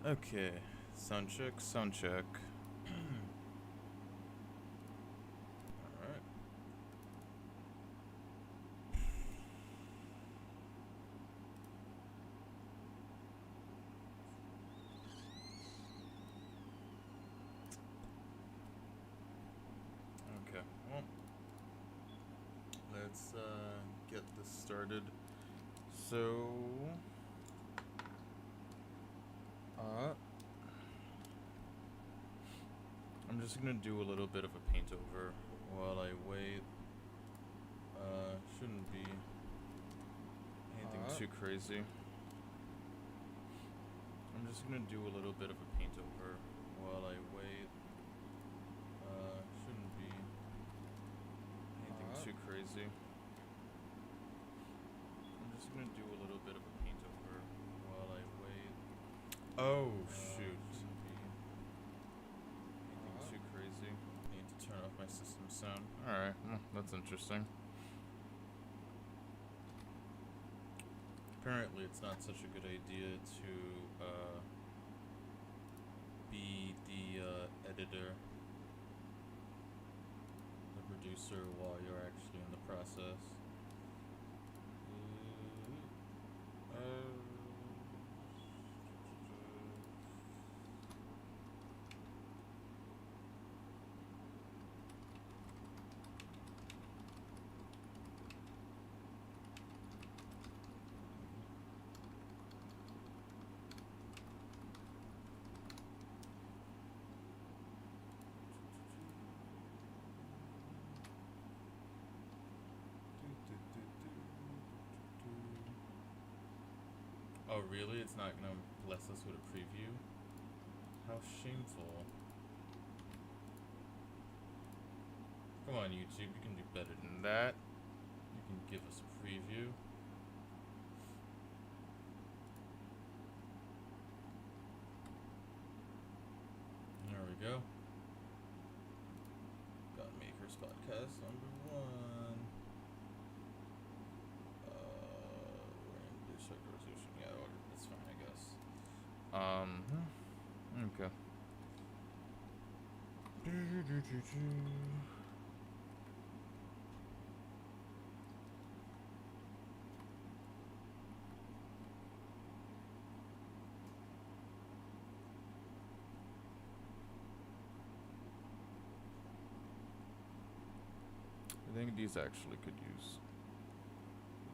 Okay, sound check, sound check. Alright. Okay, well, let's get this started. So, uh, I'm just gonna do a little bit of a paint over while I wait. Shouldn't be anything too crazy. I'm just gonna do a little bit of a paint over while I wait. Shouldn't be anything too crazy. I'm just gonna do a little bit of a paint over while I wait. Oh shoot. Shouldn't be anything too crazy. Need to turn off my system sound. Alright, well, that's interesting. Apparently it's not such a good idea to be the editor, the producer, while you're actually in the process. Oh really? It's not gonna bless us with a preview? How shameful. Come on YouTube, you can do better than that. You can give us a preview. There we go. Got Makers Podcast #1. We're gonna do circle resolution. Yeah, that's fine, I guess. Okay. I think these actually could use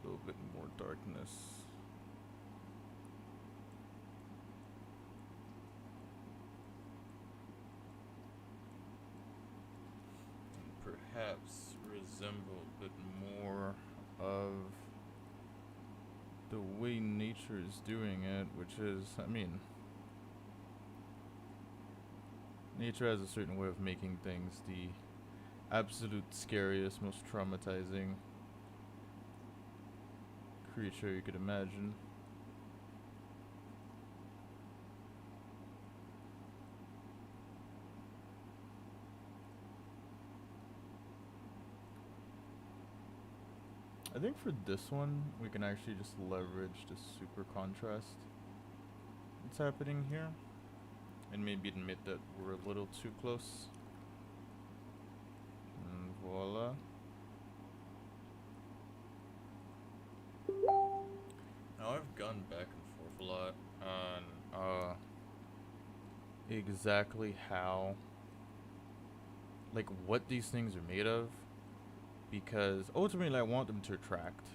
a little bit more darkness. And perhaps resemble a bit more of the way nature is doing it, which is, I mean, nature has a certain way of making things the absolute scariest, most traumatizing creature you could imagine. I think for this one, we can actually just leverage the super contrast that's happening here, and maybe admit that we're a little too close. And voila. Now I've gone back and forth a lot on exactly how, like, what these things are made of, because ultimately I want them to attract.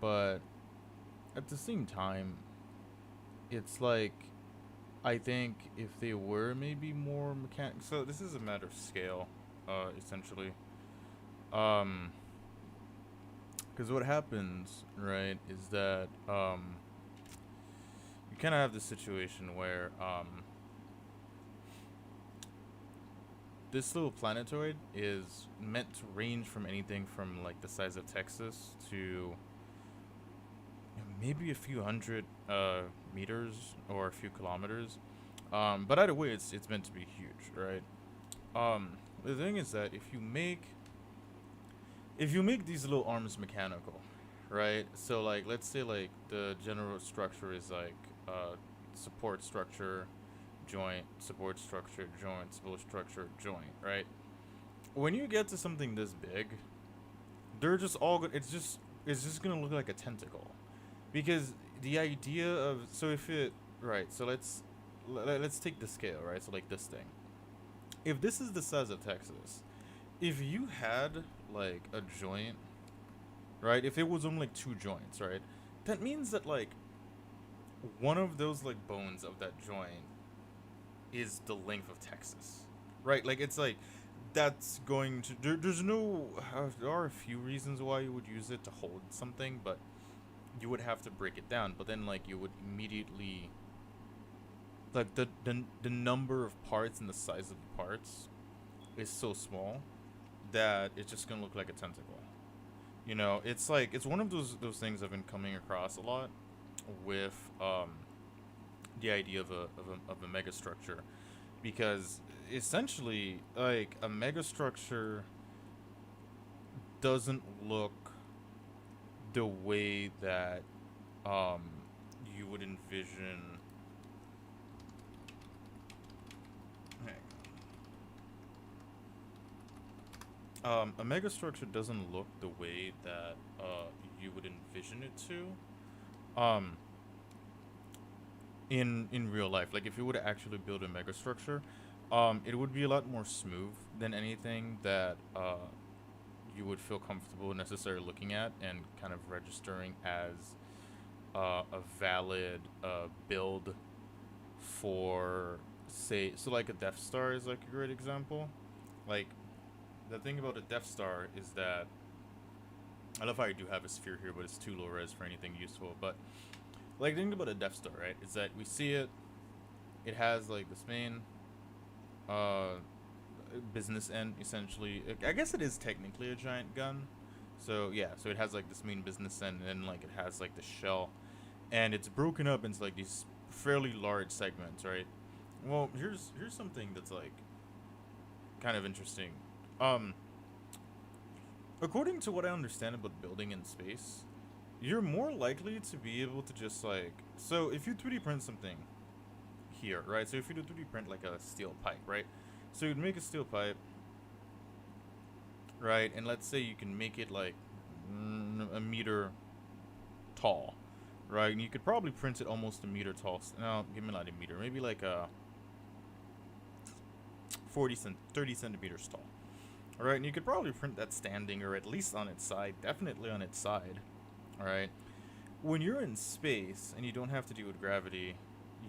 But at the same time, it's like, I think if they were maybe more mechanic, so this is a matter of scale, essentially. Because what happens, right, is that you kind of have this situation where this little planetoid is meant to range from anything from like the size of Texas to maybe a few hundred meters or a few kilometers. But either way, it's meant to be huge, right? The thing is that if you make these little arms mechanical, right? So like, let's say like the general structure is like support structure, joint, support structure, joint, support structure, joint, right? When you get to something this big, they're just all it's just gonna look like a tentacle, because the idea of, so if it, right, so let's take the scale, right? So like this thing, if this is the size of Texas, if you had like a joint, right? If it was only like two joints, right? That means that like one of those like bones of that joint is the length of Texas, right? Like it's like that's going to there's no there are a few reasons why you would use it to hold something, but you would have to break it down. But then like you would immediately like the number of parts and the size of the parts is so small that it's just gonna look like a tentacle. You know, it's like it's one of those things I've been coming across a lot with the idea of a megastructure, because essentially like a megastructure doesn't look the way that um you would envision. A megastructure doesn't look the way that you would envision it to. In real life, like if you were to actually build a megastructure, it would be a lot more smooth than anything that you would feel comfortable necessarily looking at and kind of registering as a valid build for, say, so like a Death Star is like a great example. Like the thing about a Death Star is that I love how I do have a sphere here, but it's too low res for anything useful. But like the thing about a Death Star, right, is that we see it. It has like this main uh business end essentially. I guess it is technically a giant gun. So yeah, so it has like this main business end, and then like it has like the shell, and it's broken up into like these fairly large segments, right? Well, here's something that's like kind of interesting. Um, According to what I understand about building in space, you're more likely to be able to just like, so if you 3D print something here, right? So if you do 3D print like a steel pipe, right? So you'd make a steel pipe, right? And let's say you can make it like a meter tall, right? And you could probably print it almost a meter tall. No, give me not a meter, maybe like a 30 centimeters tall. All right, and you could probably print that standing, or at least on its side, definitely on its side. All right. When you're in space and you don't have to deal with gravity,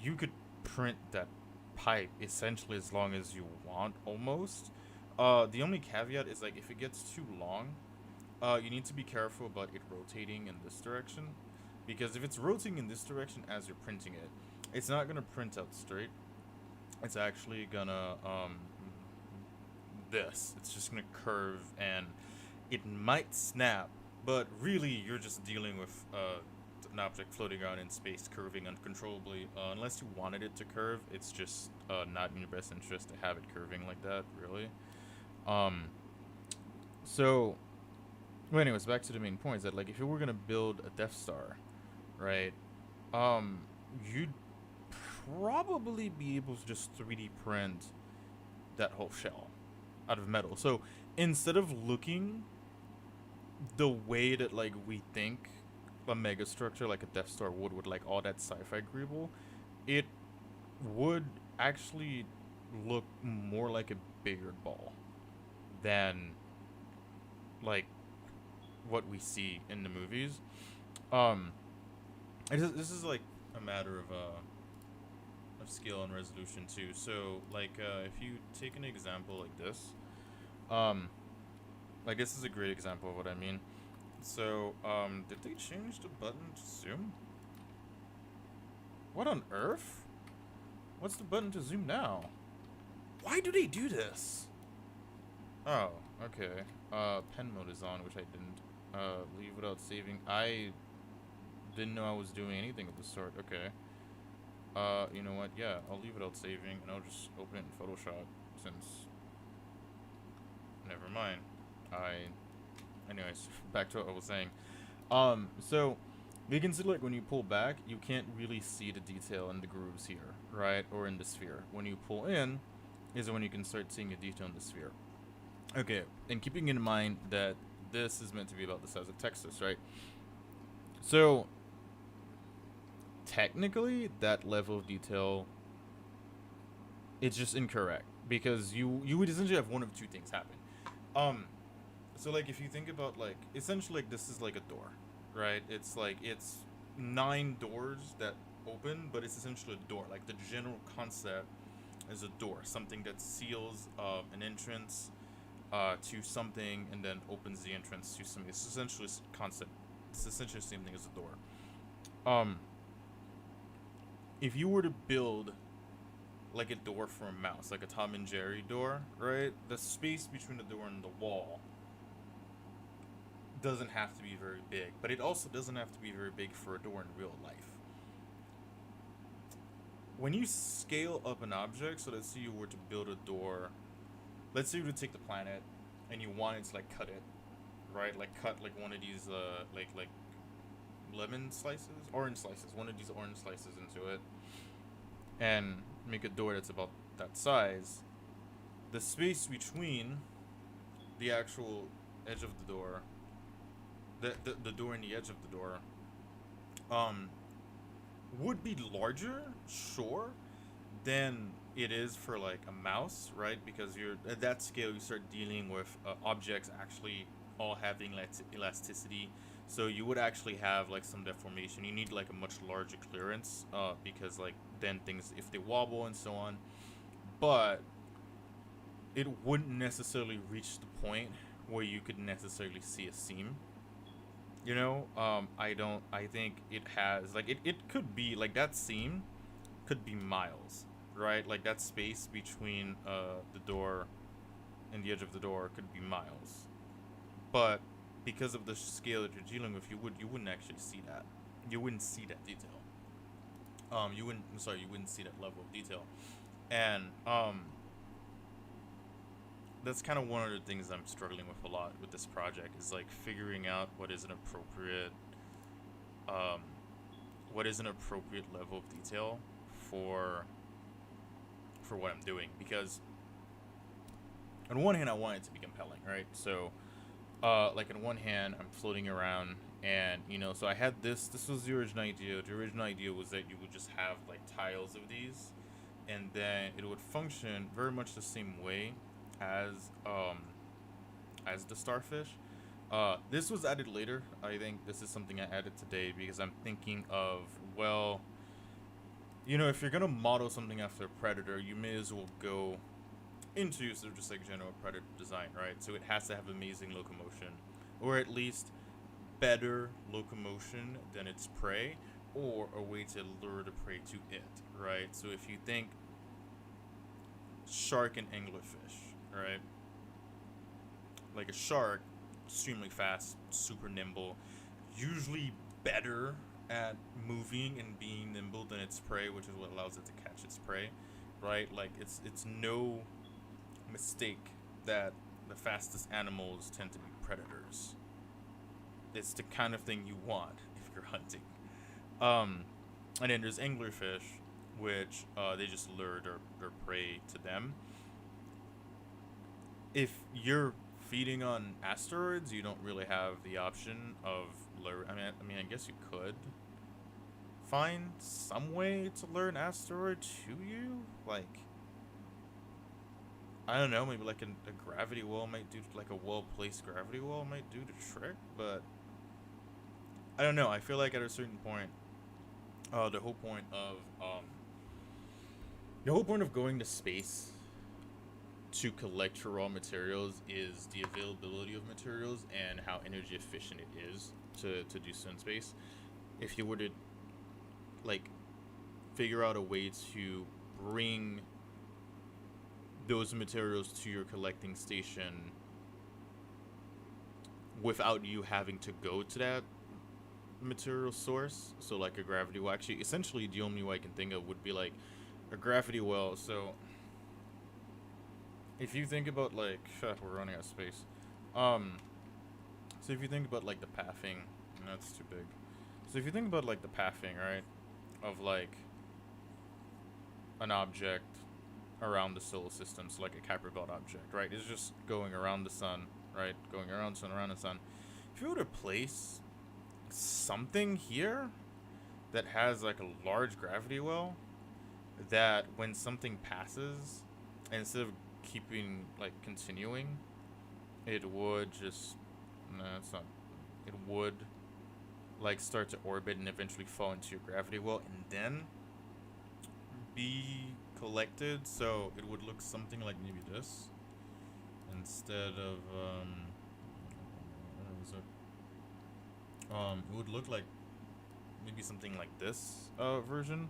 you could print that pipe essentially as long as you want, almost. The only caveat is like if it gets too long, you need to be careful about it rotating in this direction, because if it's rotating in this direction as you're printing it, it's not gonna print out straight. It's actually gonna it's just gonna curve, and it might snap, but really you're just dealing with an object floating around in space curving uncontrollably. Unless you wanted it to curve, it's just not in your best interest to have it curving like that, really. Um, so, well, anyways, back to the main point is that like if you were gonna build a Death Star, right? Um, you'd probably be able to just 3D print that whole shell out of metal. So instead of looking the way that like we think a mega structure like a Death Star would, with like all that sci-fi greeble, it would actually look more like a bigger ball than like what we see in the movies. Um, this is like a matter of skill and resolution too. So like if you take an example like this, like this is a great example of what I mean. So did they change the button to zoom? What on earth? What's the button to zoom now? Why do they do this? Oh, okay. Pen mode is on, which I didn't leave without saving. I didn't know I was doing anything of the sort. Okay. You know what? Yeah, I'll leave without saving, and I'll just open it in Photoshop, since... Never mind. Anyways, back to what I was saying. So we can see like when you pull back, you can't really see the detail in the grooves here, right? Or in the sphere. When you pull in, is when you can start seeing a detail in the sphere. Okay, and keeping in mind that this is meant to be about the size of Texas, right? So technically, that level of detail, it's just incorrect because you would essentially have one of two things happen. Um, so like if you think about like essentially like this is like a door, right? It's like it's 9 doors that open, but it's essentially a door. Like the general concept is a door, something that seals an entrance to something and then opens the entrance to something. It's essentially a concept. It's essentially the same thing as a door. Um, if you were to build like a door for a mouse, like a Tom and Jerry door, right? The space between the door and the wall doesn't have to be very big, but it also doesn't have to be very big for a door in real life. When you scale up an object, so let's say you were to build a door, let's say you would take the planet and you wanted to like cut it, right? Like cut like one of these like lemon slices, orange slices, one of these orange slices into it, and make a door that's about that size. The space between the actual edge of the door, the door and the edge of the door, um, would be larger, sure, than it is for like a mouse, right? Because you're at that scale, you start dealing with objects actually all having elasticity. So you would actually have like some deformation. You need like a much larger clearance, because like then things if they wobble and so on. But it wouldn't necessarily reach the point where you could necessarily see a seam. I think it has like it could be like that seam could be miles, right? Like that space between the door and the edge of the door could be miles. But because of the scale that you're dealing with, you wouldn't actually see that. You wouldn't see that detail. You wouldn't see that level of detail. And that's kind of one of the things I'm struggling with a lot with this project is like figuring out um what is an appropriate level of detail for what I'm doing, because on one hand I want it to be compelling, right? So like on one hand I'm floating around, and so I had this was the original idea. The original idea was that you would just have like tiles of these, and then it would function very much the same way as the starfish. This was added later. I think this is something I added today because I'm thinking of, well, if you're gonna model something after a predator, you may as well go into sort of just like general predator design, right? So it has to have amazing locomotion, or at least better locomotion than its prey, or a way to lure the prey to it, right? So if you think shark and anglerfish, right? Like a shark, extremely fast, super nimble, usually better at moving and being nimble than its prey, which is what allows it to catch its prey, right? Like it's no mistake that the fastest animals tend to be predators. It's the kind of thing you want if you're hunting. Um, and then there's anglerfish, which they just lure their prey to them. If you're feeding on asteroids, you don't really have the option of lure. I guess you could find some way to lure an asteroid to you. Like, I don't know, maybe like a gravity well might do, like a well-placed gravity well might do the trick, but I don't know. I feel like at a certain point, the whole point of going to space to collect your raw materials is the availability of materials and how energy efficient it is to do so in space. If you were to like figure out a way to bring those materials to your collecting station without you having to go to that material source, so like a gravity well, actually essentially the only way I can think of would be like a gravity well. So if you think about like we're running out of space. So if you think about like the pathing That's too big. So if you think about like the pathing, right, of like an object around the solar system, so like a Kuiper belt object, right, it's just going around the sun, right, going around the sun, around the sun. If you were to place something here that has like a large gravity well, that when something passes, instead of keeping like continuing, it would just no, it's not. It would like start to orbit and eventually fall into your gravity well, and then be collected. So it would look something like maybe this instead of what was it? It would look like maybe something like this version,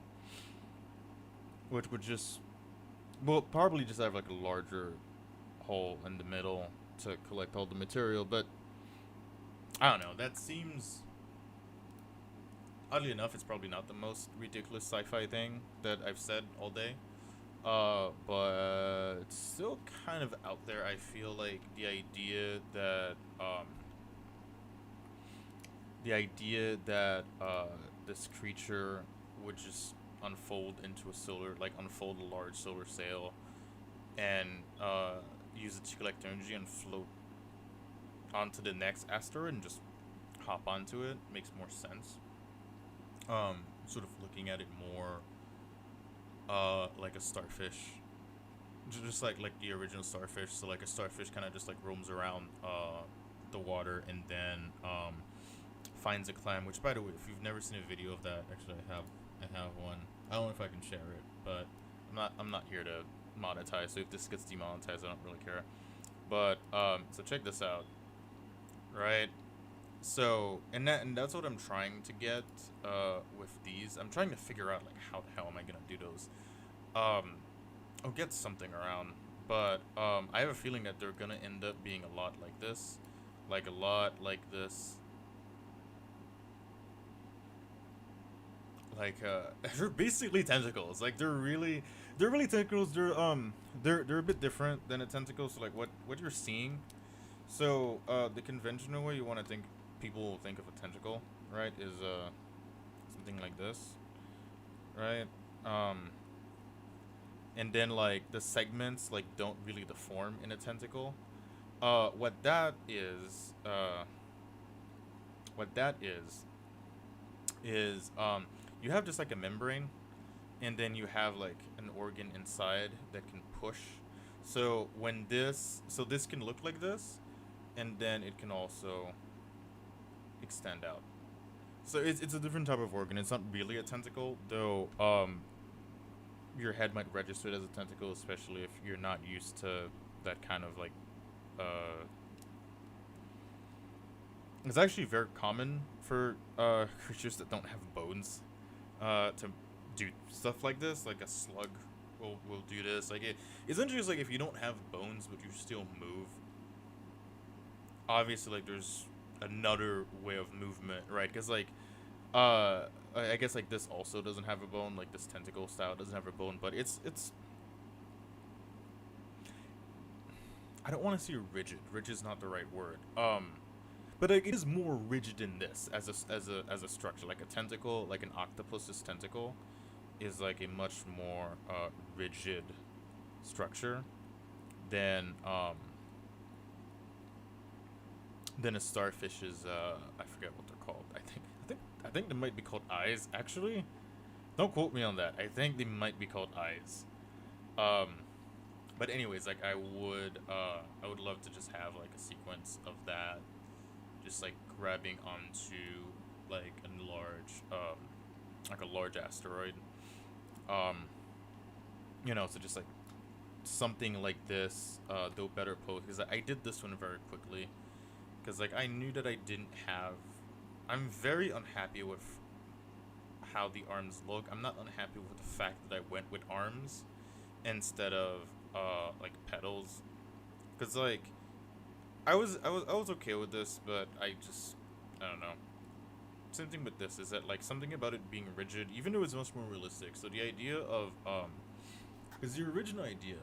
which would just well probably just have like a larger hole in the middle to collect all the material, but I don't know. That seems oddly enough, it's probably not the most ridiculous sci-fi thing that I've said all day. But it's still kind of out there. I feel like the idea that this creature would just unfold into a solar, like unfold a large solar sail, and use it to collect energy and float onto the next asteroid and just hop onto it makes more sense. Sort of looking at it more like a starfish, just like the original starfish. So like a starfish kind of just like roams around the water and then finds a clam. Which, by the way, if you've never seen a video of that, actually I have one. I don't know if I can share it, but I'm not here to monetize. So if this gets demonetized, I don't really care. But so check this out, right? So and that's what I'm trying to get with these. I'm trying to figure out like how the hell am I gonna do those. I'll get something around, but I have a feeling that they're gonna end up being a lot like this, like a lot like this. Like they're basically tentacles. Like they're really tentacles. They're a bit different than a tentacle. So like what you're seeing. So the conventional way you want to think people will think of a tentacle, right, is something like this, right? And then like the segments like don't really deform in a tentacle. What that is, you have just like a membrane, and then you have like an organ inside that can push. So this can look like this, and then it can also extend out. So it's a different type of organ. It's not really a tentacle, though. Your head might register it as a tentacle, especially if you're not used to that kind of like. It's actually very common for creatures that don't have bones to do stuff like this. Like a slug will do this. Like essentially it's like if you don't have bones but you still move. Obviously, like there's another way of movement, right? Because like I guess like this also doesn't have a bone. Like this tentacle style doesn't have a bone, but it's I don't want to say rigid. Rigid is not the right word. But like, it is more rigid than this as a structure. Like a tentacle, like an octopus's tentacle, is like a much more rigid structure than a starfish's. I forget what they're called. I think they might be called eyes. Actually, don't quote me on that. I think they might be called eyes. But anyways, like I would love to just have like a sequence of that, just like grabbing onto like a large asteroid. So just like something like this, though better posed, because I did this one very quickly, because like I knew that I didn't have. I'm very unhappy with how the arms look. I'm not unhappy with the fact that I went with arms instead of like pedals, because like I was okay with this, but I don't know. Same thing with this is that like something about it being rigid, even though it's much more realistic. So the idea of because the original idea,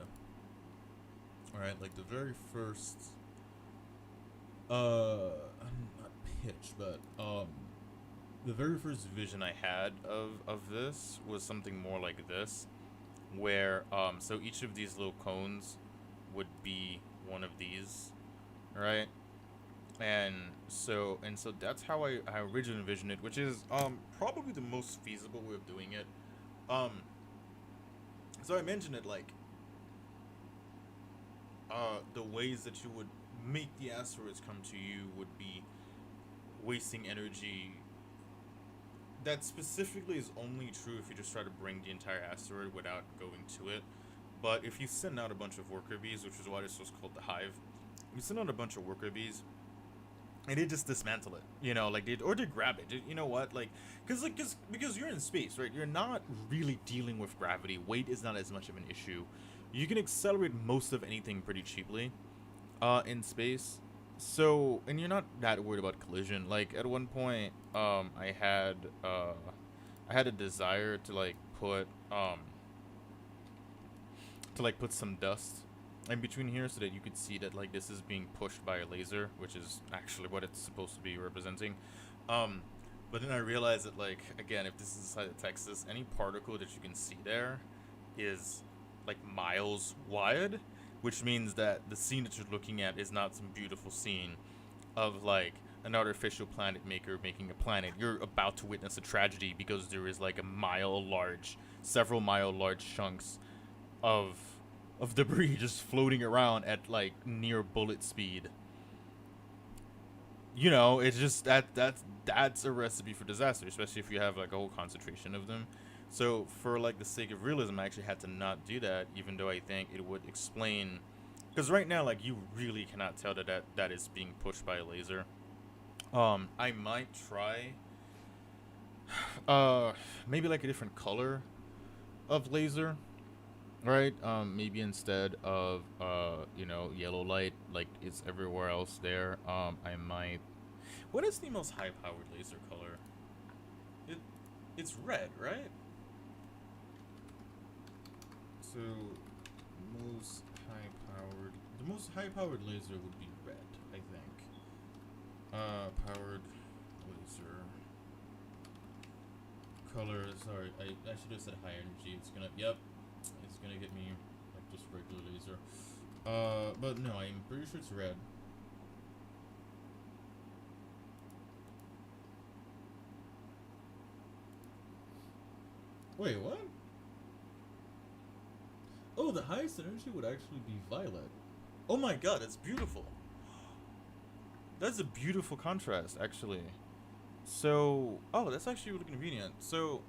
all right, like the very first not pitch, but the very first vision I had of this was something more like this, where so each of these little cones would be one of these, right? And so that's how I originally envisioned it, which is probably the most feasible way of doing it. Um, so I mentioned it like the ways that you would make the asteroids come to you would be wasting energy. That specifically is only true if you just try to bring the entire asteroid without going to it. But if you send out a bunch of worker bees, which is why this was called the hive, you send out a bunch of worker bees, and they just dismantle it, like they grab it. You know what, like, because you're in space, right? You're not really dealing with gravity. Weight is not as much of an issue. You can accelerate most of anything pretty cheaply, in space. So, and you're not that worried about collision. Like at one point, I had a desire to put some dust in between here so that you could see that like this is being pushed by a laser, which is actually what it's supposed to be representing. Um, but then I realized that, like, again, if this is the side of Texas, any particle that you can see there is like miles wide, which means that the scene that you're looking at is not some beautiful scene of like an artificial planet maker making a planet. You're about to witness a tragedy because there is like several mile large chunks of debris just floating around at like near bullet speed. It's just that's a recipe for disaster, especially if you have like a whole concentration of them. So for like the sake of realism, I actually had to not do that, even though I think it would explain, because right now, like, you really cannot tell that is being pushed by a laser. I might try maybe like a different color of laser, right? Maybe instead of yellow light like it's everywhere else there. I might. What is the most high-powered laser color? It it's red, right? So most high-powered, the most high-powered laser would be red, I think. Powered laser color. Sorry, I should have said high energy. It's gonna get me like just regular laser. But no, I'm pretty sure it's red. Wait, what? Oh, the highest energy would actually be violet. Oh my god, that's beautiful. That's a beautiful contrast, actually. So, oh, that's actually really convenient. So,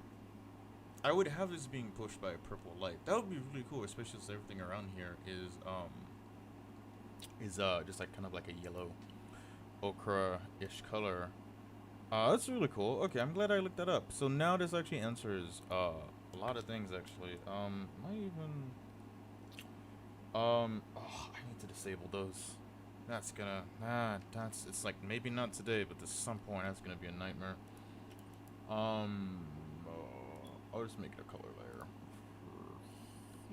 I would have this being pushed by a purple light. That would be really cool, especially since everything around here is just like kind of like a yellow ochre-ish color. That's really cool. Okay, I'm glad I looked that up. So now this actually answers a lot of things actually. Might even oh, I need to disable those. It's like maybe not today, but at some point that's gonna be a nightmare. Um, I'll just make it a color layer for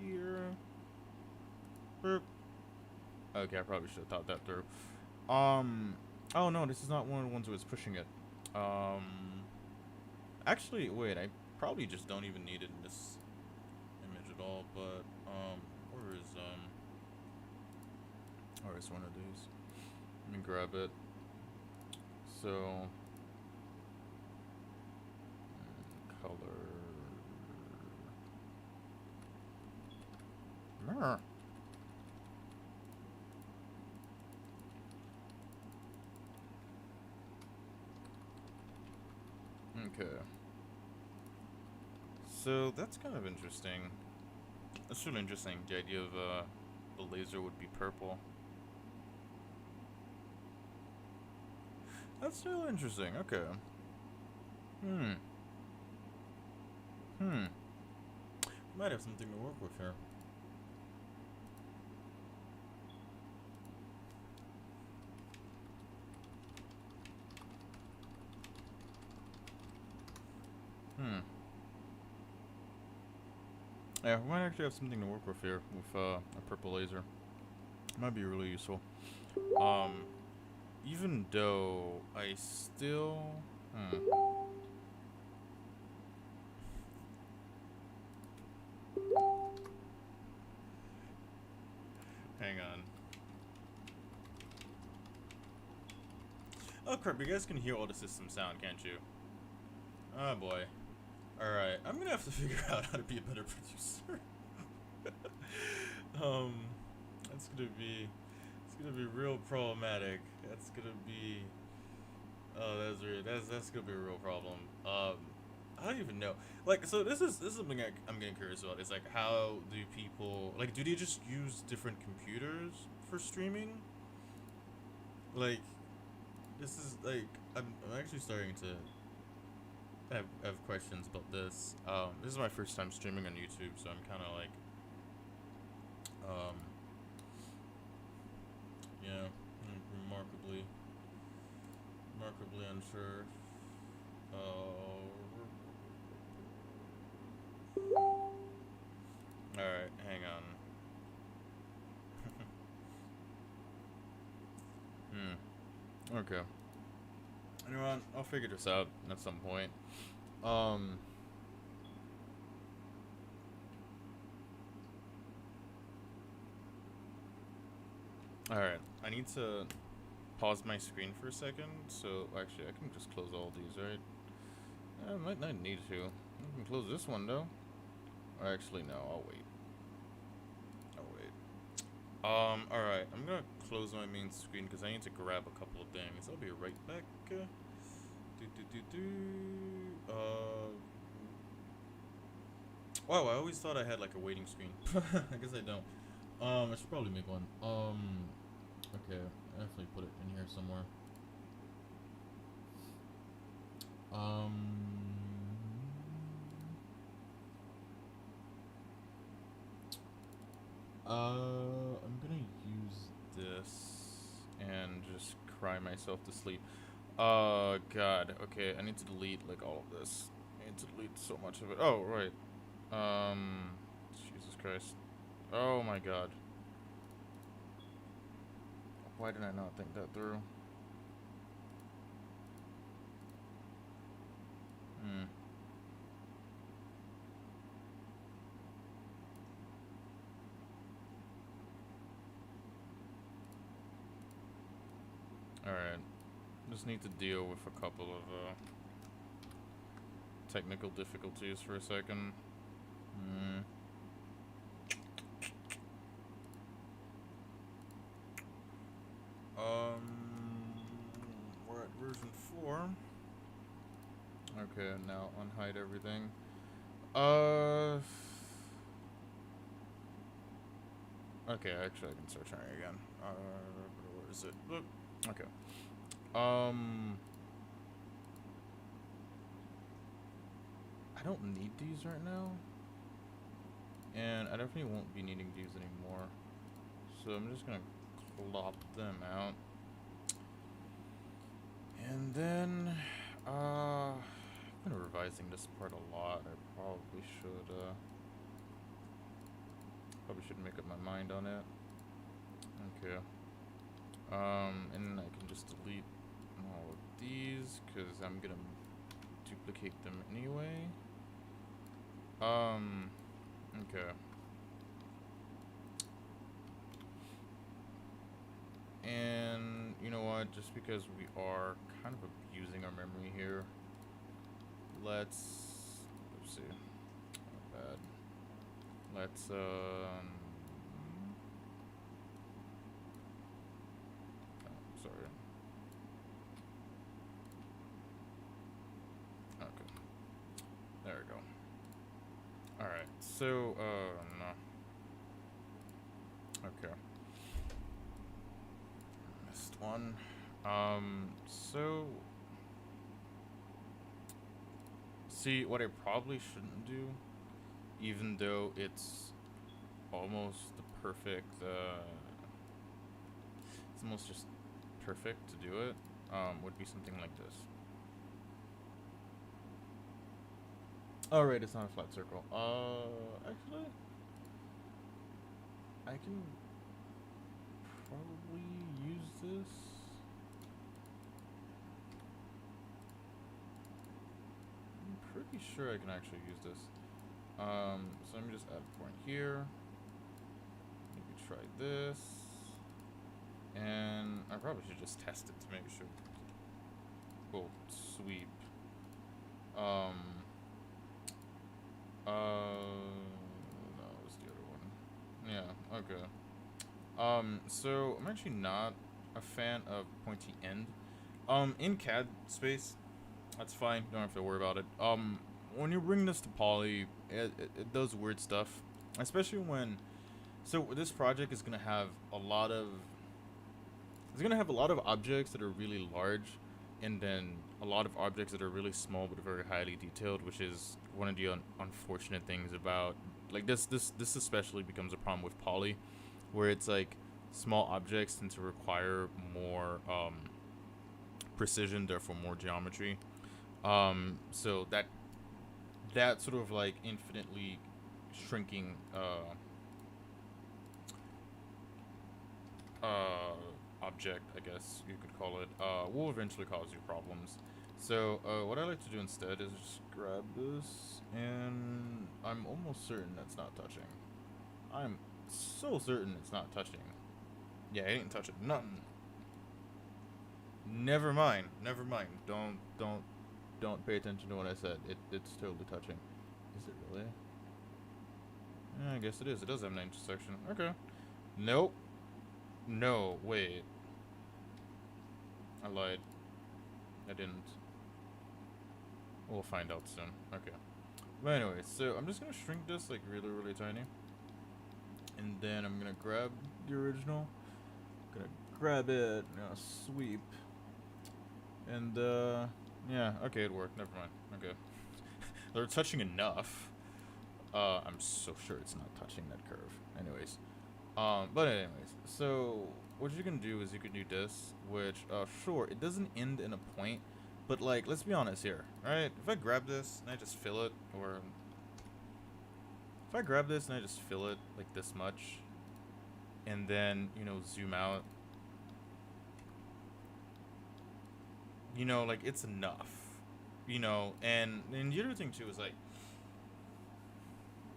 here. Burp. Okay, I probably should have thought that through. Oh no, this is not one of the ones who was pushing it. Actually, wait, I probably just don't even need it in this image at all. But where is one of these? Let me grab it. So, color. Okay. So that's kind of interesting. That's really interesting. The idea of the laser would be purple. That's really interesting. Okay. Might have something to work with here. Yeah, we might actually have something to work with here with a purple laser. Might be really useful. Even though I still hang on. Oh crap, you guys can hear all the system sound, can't you? Oh boy. Alright, I'm gonna have to figure out how to be a better producer. That's gonna be real problematic. That's gonna be, oh, that's gonna be a real problem. I don't even know. Like, so this is something I'm getting curious about. It's like, how do people, like, do they just use different computers for streaming? Like, this is like, I'm actually starting to have questions about this. This is my first time streaming on YouTube, so I'm kind of like, yeah, remarkably unsure. Alright, hang on. Okay. You know what? I'll figure this out at some point. Alright, I need to pause my screen for a second. So, actually, I can just close all these, right? I might not need to. I can close this one, though. Or actually, no, I'll wait. Alright, I'm gonna close my main screen because I need to grab a couple of things. I'll be right back. Wow, I always thought I had like a waiting screen. I guess I don't. I should probably make one. Okay, I definitely put it in here somewhere. I'm gonna use this and just cry myself to sleep. God. Okay, I need to delete like all of this. I need to delete so much of it. Oh, right. Jesus Christ. Oh my God. Why did I not think that through? Alright. Just need to deal with a couple of technical difficulties for a second. We're at version 4. Okay, now unhide everything. Okay, actually I can start trying again. Where is it? Look. Okay. I don't need these right now. And I definitely won't be needing these anymore. So I'm just gonna plop them out. And then, I've been revising this part a lot. I probably should make up my mind on it. Okay. And I can just delete all of these, because I'm gonna duplicate them anyway. Okay. And you know what, just because we are kind of abusing our memory here, let's see. Not bad. Let's oh, sorry. Okay. There we go. Alright, so no. Okay. Missed one. So see, what I probably shouldn't do, even though it's almost the perfect it's almost just perfect to do it, would be something like this. Oh right, it's not a flat circle. Actually I can probably use this. I'm pretty sure I can actually use this. So let me just add a point here. Maybe try this. And I probably should just test it to make sure. Cool. Sweep. No, it was the other one. Yeah, okay. So I'm actually not a fan of pointy end. In CAD space, that's fine. Don't have to worry about it. When you bring this to poly, it does weird stuff, especially when. So this project is gonna have a lot of. It's gonna have a lot of objects that are really large, and then a lot of objects that are really small but very highly detailed, which is one of the unfortunate things about like this especially becomes a problem with poly, where it's like small objects tend to require more precision, therefore more geometry. So that sort of like infinitely shrinking object, I guess you could call it, will eventually cause you problems. So what I like to do instead is just grab this, and I'm almost certain that's not touching. I'm so certain it's not touching. Yeah, I didn't touch it. Nothing. Never mind. Never mind. Don't pay attention to what I said. It's totally touching. Is it really? Yeah, I guess it is. It does have an intersection. Okay. Nope. No, wait. I lied. I didn't. We'll find out soon. Okay. But anyway, so I'm just gonna shrink this like really, really tiny. And then I'm gonna grab the original. Gonna grab it, sweep. And yeah, okay, it worked. Never mind. Okay. They're touching enough. I'm so sure it's not touching that curve. Anyways. But anyways, so what you can do is you can do this, which, sure, it doesn't end in a point, but like, let's be honest here, right? If I grab this and I just fill it, or if I grab this and I just fill it like this much, and then, zoom out, like it's enough, and the other thing too is like,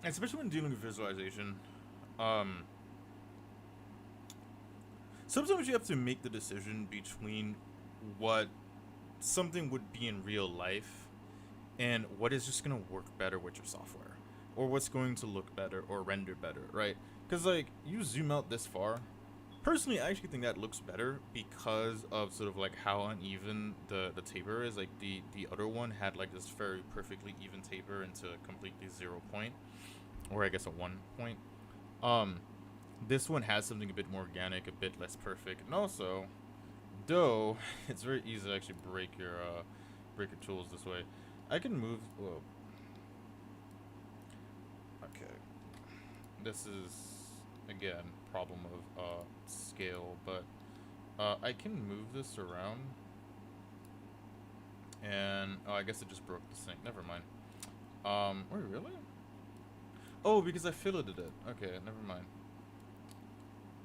especially when dealing with visualization, sometimes you have to make the decision between what something would be in real life and what is just going to work better with your software, or what's going to look better or render better, right? Because like you zoom out this far, personally I actually think that looks better because of sort of like how uneven the taper is. Like the other one had like this very perfectly even taper into a completely 0 point, or I guess a 1 point. This one has something a bit more organic, a bit less perfect, and also, though it's very easy to actually break your tools this way. I can move. Whoa. Okay. This is again problem of scale, but I can move this around, and I guess it just broke the sync. Never mind. Wait, really? Oh, because I filleted it. Okay, never mind.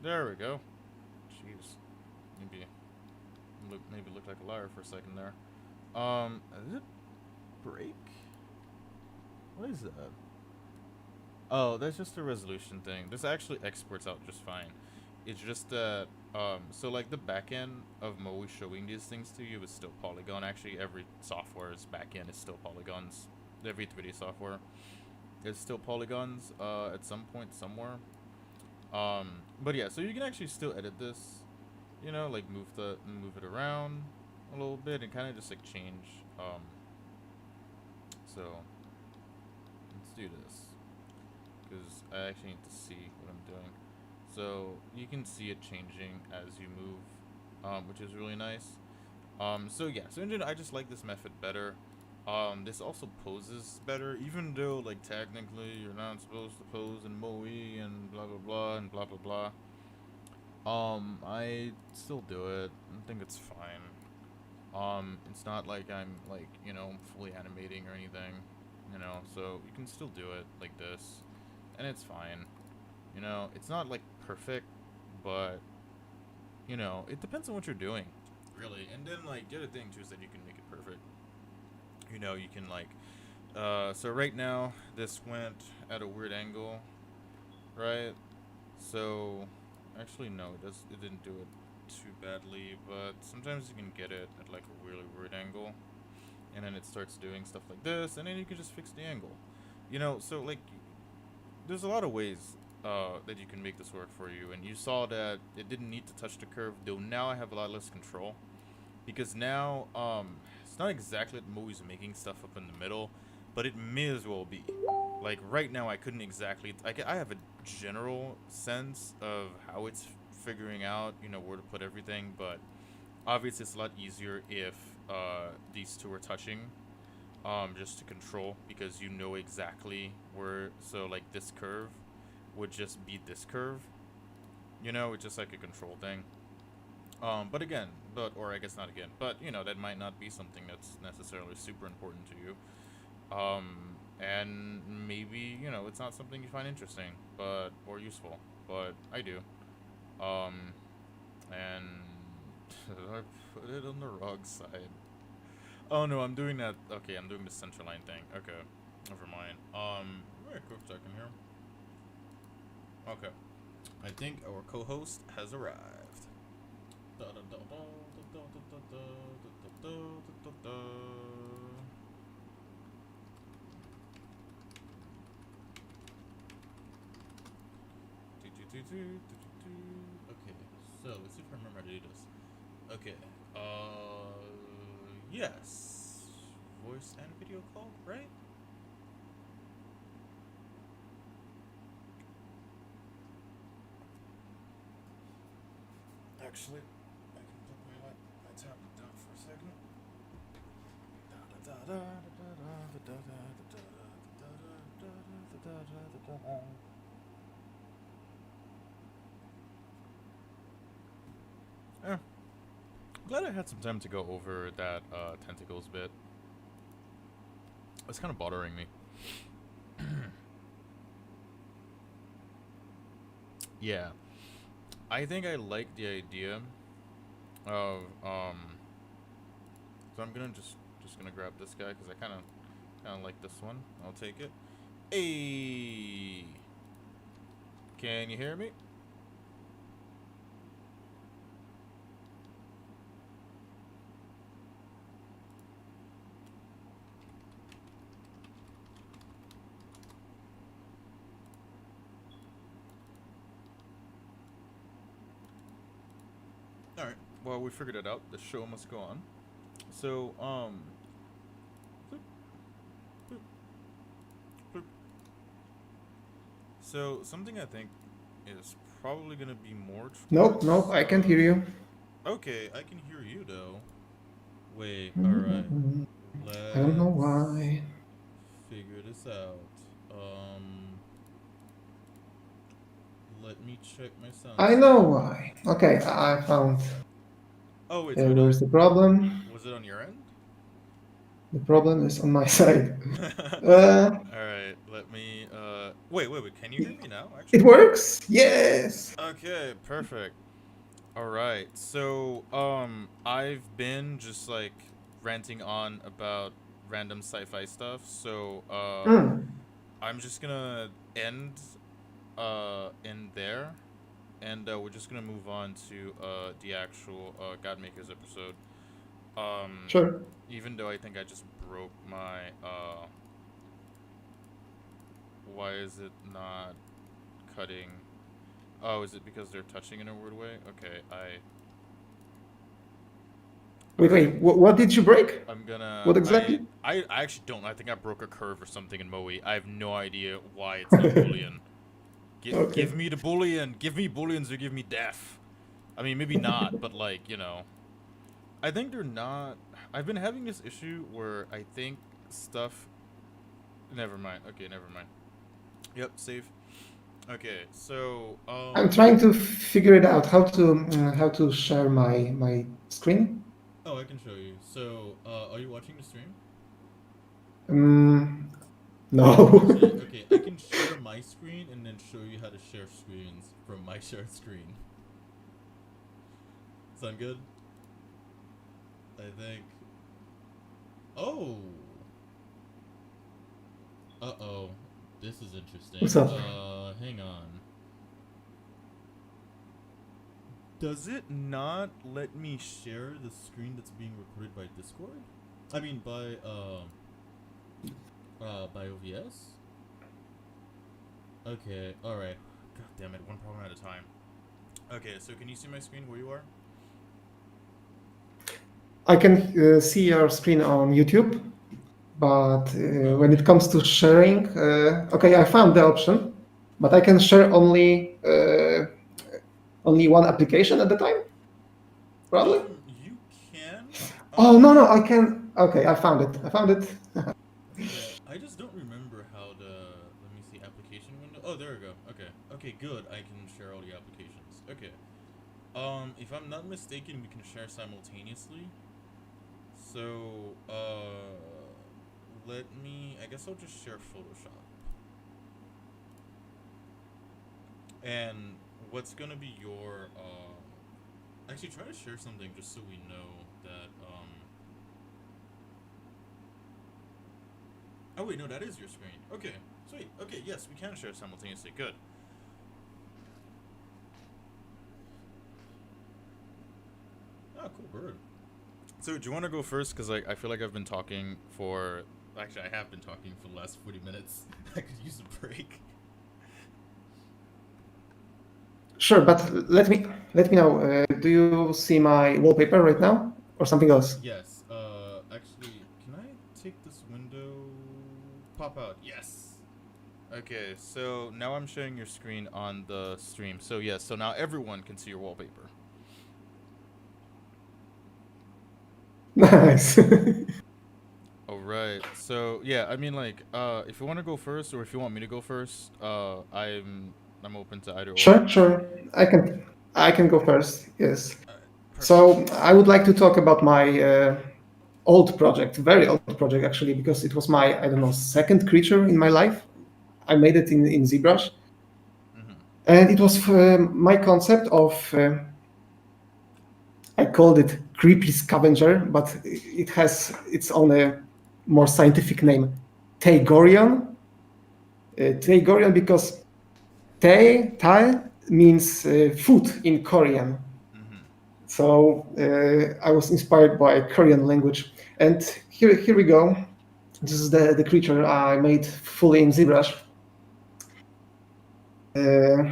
There we go. Jeez. Maybe look like a liar for a second there. Did it break? What is that? Oh, that's just a resolution thing. This actually exports out just fine. It's just that, so like the backend of Moe showing these things to you is still polygon. Actually, every software's backend is still polygons. Every 3D software is still polygons, at some point somewhere. But yeah, so you can actually still edit this, like move it around a little bit and kind of just like change. So let's do this because I actually need to see what I'm doing. So you can see it changing as you move, which is really nice. So yeah, so in general, I just like this method better. This also poses better, even though like technically you're not supposed to pose in Moe and blah blah blah and blah blah blah. I still do it. I think it's fine. It's not like I'm like, fully animating or anything, so you can still do it like this, and it's fine. It's not like perfect, but it depends on what you're doing, really. And then like the other thing too is that you can make it perfect. You can like, so right now this went at a weird angle, right? So actually no, it didn't do it. too badly, but sometimes you can get it at like a really weird angle, and then it starts doing stuff like this, and then you can just fix the angle. So like, there's a lot of ways that you can make this work for you, and you saw that it didn't need to touch the curve, though now I have a lot less control. Because now, it's not exactly that I'm always making stuff up in the middle, but it may as well be. Like, right now I couldn't exactly, I have a general sense of how it's figuring out, where to put everything, but obviously it's a lot easier if, these two are touching, just to control, because you know exactly where, so like this curve would just be this curve, it's just like a control thing. But again, or I guess not again, but that might not be something that's necessarily super important to you. And maybe, it's not something you find interesting, or useful, but I do. Um, and I put it on the wrong side. Oh no, I'm doing that. Okay, I'm doing the center line thing. Okay, never mind. Wait a quick second here. Okay, I think our co-host has arrived. Okay, so let's see if I remember how to do this. Okay, yes, voice and video call, right? Actually, I can put my tablet down for a second. Yeah, glad I had some time to go over that tentacles bit. It's kind of bothering me. Yeah, I think I like the idea of So I'm gonna just gonna grab this guy because I kind of like this one. I'll take it. Hey, can you hear me? All right. Well, we figured it out. The show must go on. So boop, boop, boop. So something I think is probably gonna be more Nope, towards. nope, I can't hear you. Okay, I can hear you though. Wait. All right. Mm, I don't know Let's why. figure this out. Let me check my sound I know setup. why. Okay, I found Oh wait, so where's the problem. was it on your end? The problem is on my side. Uh, All right, let me. Wait. Can you hear me now? it Actually. works? Yes! Okay, perfect. All right, so I've been just like ranting on about random sci-fi stuff. So Mm, I'm just gonna end in there, and we're just gonna move on to the actual Godmakers episode. Um, sure. even though I think I just broke my why is it not cutting? Oh, is it because they're touching in a weird way? Okay, Wait, alright. wait, what did you break? I'm gonna What exactly? I actually don't. I think I broke a curve or something in Moe. I have no idea why it's not Boolean. Give Okay. me the Boolean. Give me Booleans or give me deaf. I mean, maybe not, but like, I think they're not. I've been having this issue where I think stuff. Never mind. Okay, never mind. Yep, save. Okay, so I'm trying to figure it out how to share my screen. oh, I can show you. So, are you watching the stream? Um, Actually, no. okay, I can share my screen and then show you how to share screens from my shared screen. Sound good? I think. Oh. Uh-oh. This is interesting. What's up? Hang on. Does it not let me share the screen that's being recorded by Discord? I mean, by OVS. Okay, all right. God damn it, one problem at a time. Okay, so can you see my screen where you are? I can see your screen on YouTube, but when it Okay. comes to sharing, okay, I found the option, but I can share only one application at the time, probably. You can. Oh no, I can. Okay, I found it. I found it. Yeah, I just don't remember how to. Let me see, application window. Oh, there we go. Okay. Okay, good. I can share all the applications. Okay. If I'm not mistaken, we can share simultaneously. So, let me. I guess I'll just share Photoshop. And what's gonna be your? Actually, try to share something just so we know that. Oh wait, no, that is your screen. Okay, sweet. Okay, yes, we can share simultaneously. Good. Oh, cool bird. So, do you want to go first? Because I feel like I've been talking for. Actually, I have been talking for the last 40 minutes. I could use a break. Sure, but let me know. Do you see my wallpaper right now, or something else? Yes. Actually, can I take this window? Pop out. Yes. Okay, so now I'm showing your screen on the stream. So yes, so now everyone can see your wallpaper. Nice. All right. So yeah, I mean like, if you want to go first or if you want me to go first, I'm open to either or. Sure. I can go first. Yes. All right. Perfect. So I would like to talk about my old project, very old project actually, because it was my, I don't know, second creature in my life. I made it in ZBrush, Mhm. and it was my concept of. I called it creepy scavenger, but it has its own more scientific name, Taegorion. Taegorion because tae means food in Korean. Mhm. So I was inspired by Korean language, and here we go. This is the creature I made fully in ZBrush. Uh,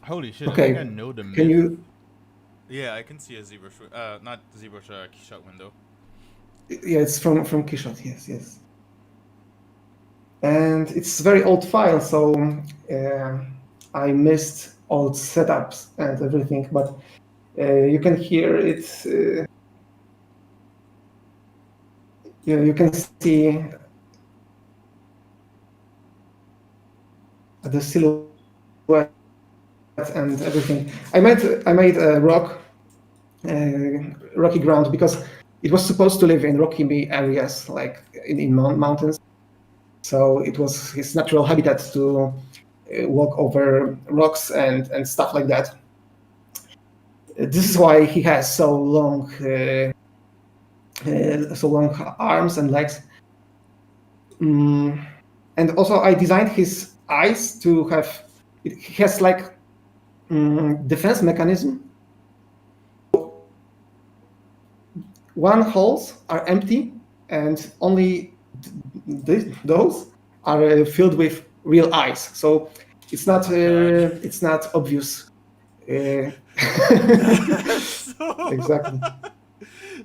Holy shit! I think I okay, know the can myth. you? Yeah, I can see a zebra. Not zebra. Shot window. Yeah, it's from Kishot. Yes. And it's very old file, so uh, I missed old setups and everything. But you can hear it. You can see the silhouette and everything. I made a rocky ground because it was supposed to live in rocky areas like in mountains. So it was his natural habitat to walk over rocks and stuff like that. This is why he has so long arms and legs. Mm, and also, I designed his eyes to have. He has like defense mechanism. One holes are empty, and only those are filled with real eyes. So Oh my god. it's not obvious. Uh, That's so. exactly.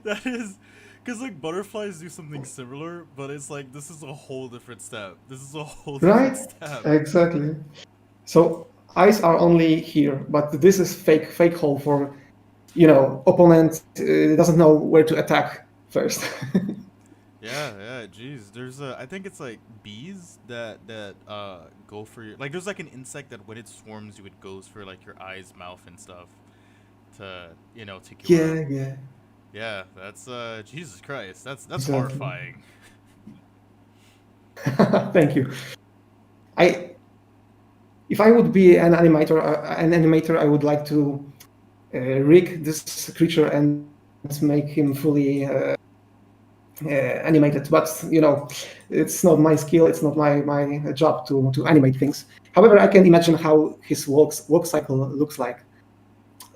That is. Because, like, butterflies do something similar, but it's like, this is a whole different step. This is a whole different Right? step. Exactly. So eyes are only here, but this is fake hole for opponent doesn't know where to attack first. Yeah, jeez. There's I think it's like bees that go for your, like, there's like an insect that when it swarms you, it goes for like your eyes, mouth, and stuff to, take you out. Yeah, Yeah, that's Jesus Christ. That's exactly. horrifying. Thank you. I If I would be an animator, I would like to rig this creature and make him fully animated. But it's not my skill. It's not my job to animate things. However, I can imagine how his walk cycle looks like.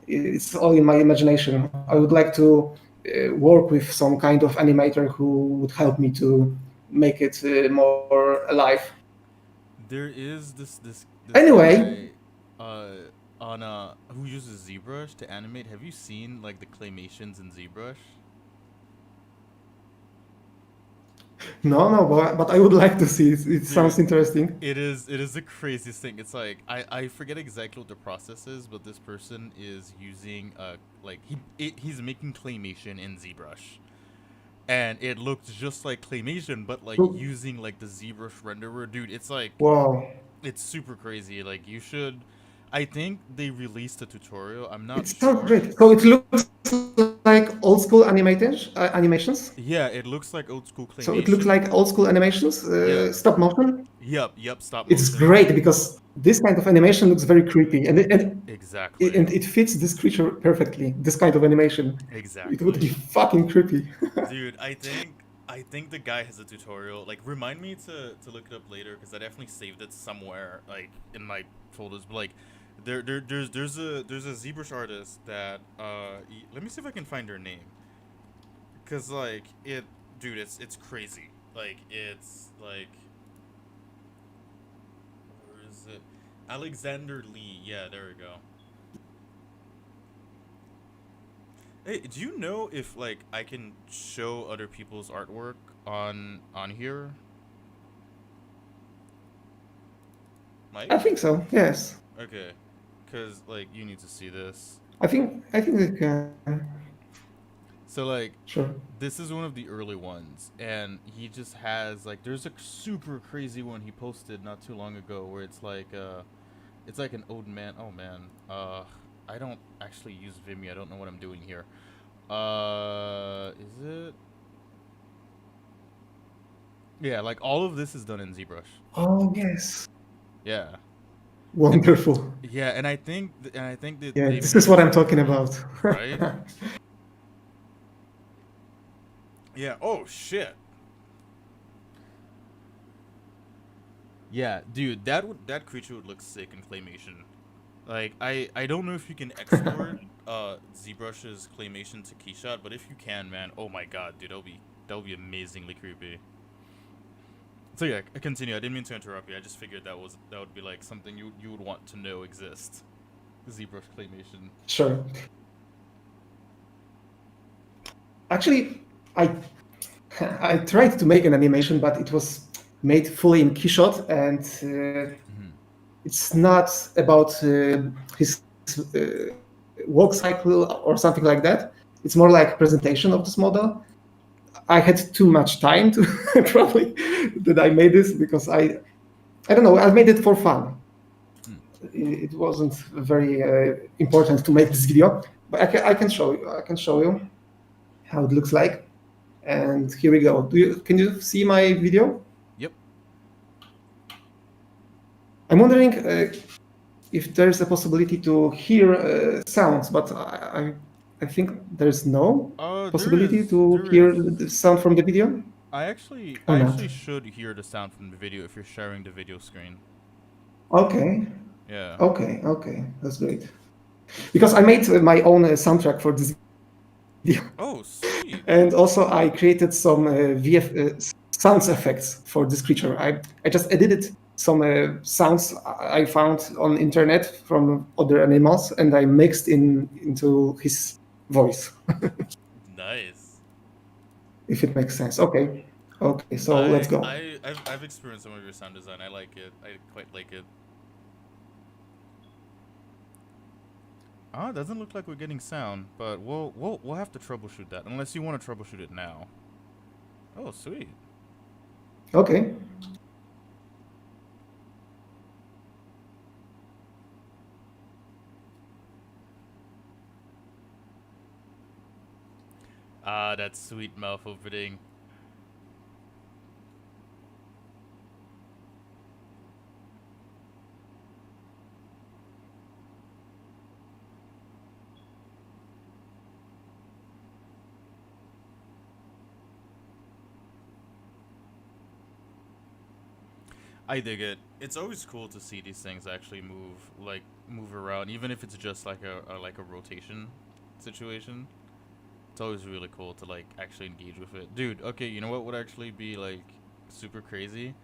it's all in my imagination. I would like to work with some kind of animator who would help me to make it more alive. There is this Anyway, guy on who uses ZBrush to animate. Have you seen like the claymations in ZBrush? no, but I would like to see it. It sounds Dude, interesting. it is the craziest thing. It's like I forget exactly what the process is, but this person is using like he's making claymation in ZBrush. And it looks just like claymation, but like using like the ZBrush renderer. Dude, it's like Wow, it's super crazy. Like you should I think they released a tutorial. I'm it not sounds sure. great. So it looks like old school animations. Yeah, it looks like old school So it looks claymation. like old school animations, Yeah. stop motion. Yep, stop It's motion. great because this kind of animation looks very creepy, Exactly. and it fits this creature perfectly. This kind of animation, it would be Exactly. fucking creepy. Dude, I think the guy has a tutorial. Like remind me to look it up later cuz I definitely saved it somewhere like in my folders. But like there's a ZBrush artist that let me see if I can find her name. Cuz like it dude, it's crazy. Like it's like where is it? Alexander Lee. Yeah, there we go. Hey, do you know if like I can show other people's artwork on here, Mike? I think so. Yes, Okay, cause like you need to see this. I think they can. So like Sure. this is one of the early ones, and he just has like there's a super crazy one he posted not too long ago where it's like an old man. Oh man, I don't actually use Vimeo. I don't know what I'm doing here. Is it? Yeah, like all of this is done in ZBrush. Oh yes, Yeah. And wonderful. yeah, and I think that Yeah, they this is what made I'm talking about. right. Yeah. Oh shit. Yeah, dude, that creature would look sick in claymation. Like I don't know if you can export ZBrush's claymation to Keyshot, but if you can, man, oh my god, dude, that'll be amazingly creepy. So yeah, continue. I didn't mean to interrupt you. I just figured that would be like something you would want to know exists. ZBrush claymation. Sure. Actually, I I tried to make an animation, but it was made fully in Keyshot, and Mhm. it's not about his work cycle or something like that. It's more like presentation of this model. I had too much time to probably that I made this because I don't know. I made it for fun. Mm. It wasn't very important to make this video, but I can show you. I can show you how it looks like. And here we go. Can you see my video? Yep. I'm wondering if there's a possibility to hear sounds, but I think there's no There possibility is. to There hear is. the sound from the video I actually or I not. actually should hear the sound from the video if you're sharing the video screen. Okay, Yeah. okay, that's great. Because I made my own soundtrack for this video, Oh, and sweet. also I created some sounds effects for this creature. I just edited some sounds I found on internet from other animals, and I mixed into his voice, Nice. if it makes sense. Okay, so let's I go. I I've experienced some of your sound design. I like it. I quite like it. Ah, it doesn't look like we're getting sound, but we'll have to troubleshoot that unless you want to troubleshoot it now. Oh, sweet. Okay. Ah, that sweet mouth opening. I dig it. It's always cool to see these things actually move around, even if it's just like a rotation situation. It's always really cool to like actually engage with it, dude. Okay, you know what would actually be like super crazy?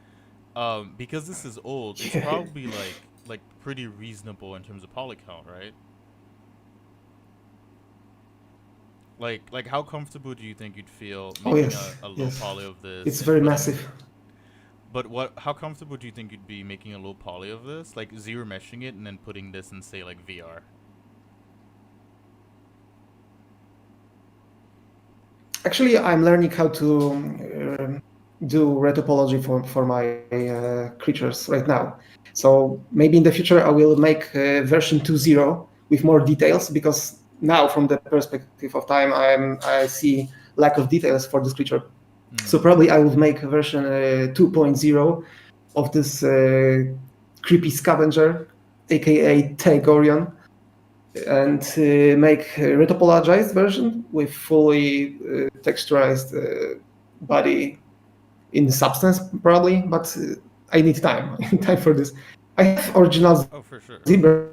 Because this is old, it's Yeah. probably like pretty reasonable in terms of poly count, right? Like how comfortable do you think you'd feel Oh making yes, a low yes. poly of this It's and very putting? massive. But what? How comfortable do you think you'd be making a low poly of this, like zero meshing it and then putting this in say like VR? Actually, I'm learning how to do retopology for my creatures right now. So maybe in the future I will make version 2.0 with more details, because now from the perspective of time I see lack of details for this creature. So Mm. probably I will make a version 2.0 of this creepy scavenger, aka Tegorion, and make a retopologized version with fully texturized body in substance, probably. But I need time. I need time for this. I have original Oh, for sure. zebra,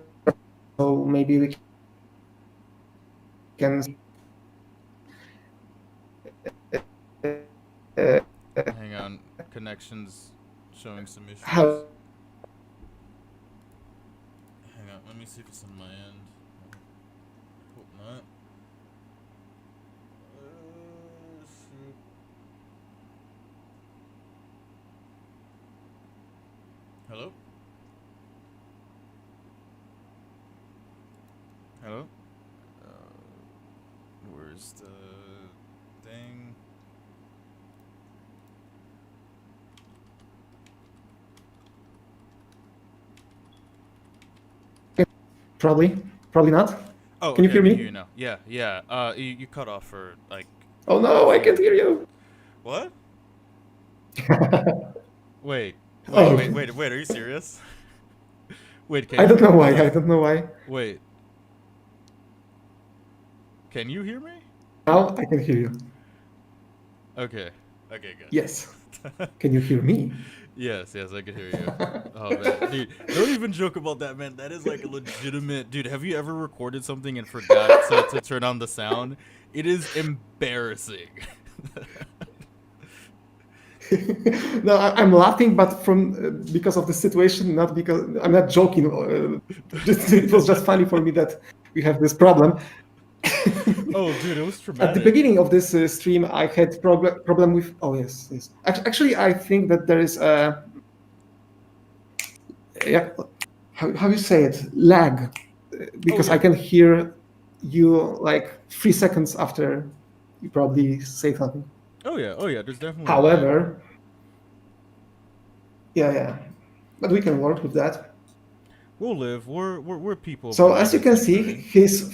so maybe we can uh, Hang on, connections showing some issues. how. Hang on, let me see if it's on my end. Hope not. Shoot. Hello? Hello? Where's the thing? Probably not. Oh, Can you okay, I hear can hear me? you now. Yeah, yeah. You cut off for like Oh a no, I can't few. hear you. What? Wait, Oh, wait. Are you serious? Wait, can I you don't hear know me why. now? I don't know why. Wait, can you hear me? Now I can hear you. Okay, okay, Yes. good. Can you hear me? Yes, I can hear you. Oh man, dude, don't even joke about that, man. That is like a legitimate, dude. Have you ever recorded something and forgot to turn on the sound? It is embarrassing. No, I'm laughing, but from because of the situation, not because I'm not joking. It was just funny for me that we have this problem. Oh, dude, it was At the traumatic. beginning of this stream, I had problem with. Oh yes, yes. Actually, I think that there is a, yeah, how you say it, lag, Oh because I yeah. can hear you like 3 seconds after you probably say something. Oh yeah. There's definitely a lag. However, yeah, but we can work with that. We'll live. We're people of the So as you 19th can see, century. his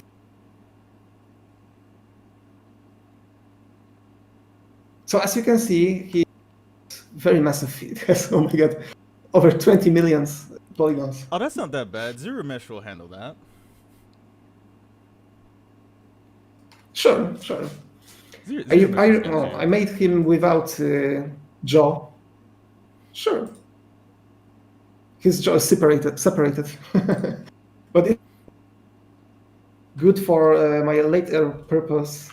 he's very massive. It has, oh my god, over 20 millions polygons. Oh, that's not that bad. Zero mesh will handle that. Sure, sure. Zero mesh is good I too. made him without jaw. Sure, his jaw is separated. But it's good for my later purpose,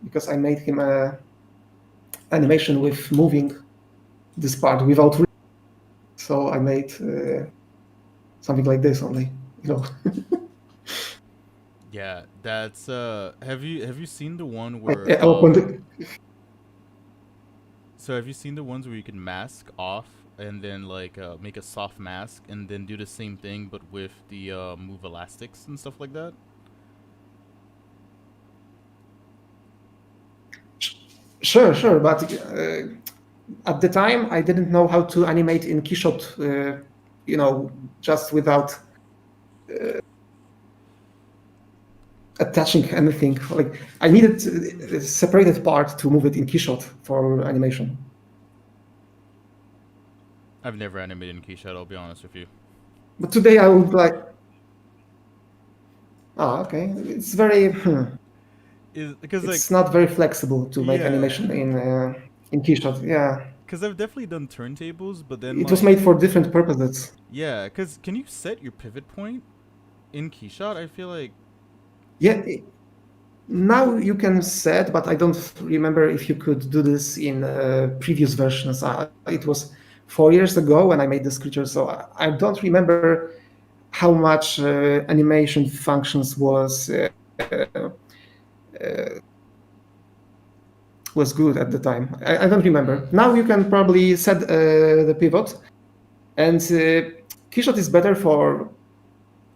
because I made him a animation with moving this part without. So I made something like this only. You know, Yeah, that's have you seen the one I, where I opened. so have you seen the ones where you can mask off and then like make a soft mask and then do the same thing but with the move elastics and stuff like that? Sure, but at the time I didn't know how to animate in Keyshot. You know, just without attaching anything. Like I needed a separated part to move it in Keyshot for animation. I've never animated in Keyshot, I'll be honest with you. But today I would like. Ah, okay. It's very. Is because like It's not very flexible to make yeah, animation in Keyshot. Yeah. because I've definitely done turntables, but then It was like made for different purposes. yeah, because can you set your pivot point in Keyshot? I feel like Yeah, now you can set, but I don't remember if you could do this in previous versions. It was 4 years ago when I made this creature, so I don't remember how much animation functions was good at the time. I don't remember. Now you can probably set the pivot, and Keyshot is better for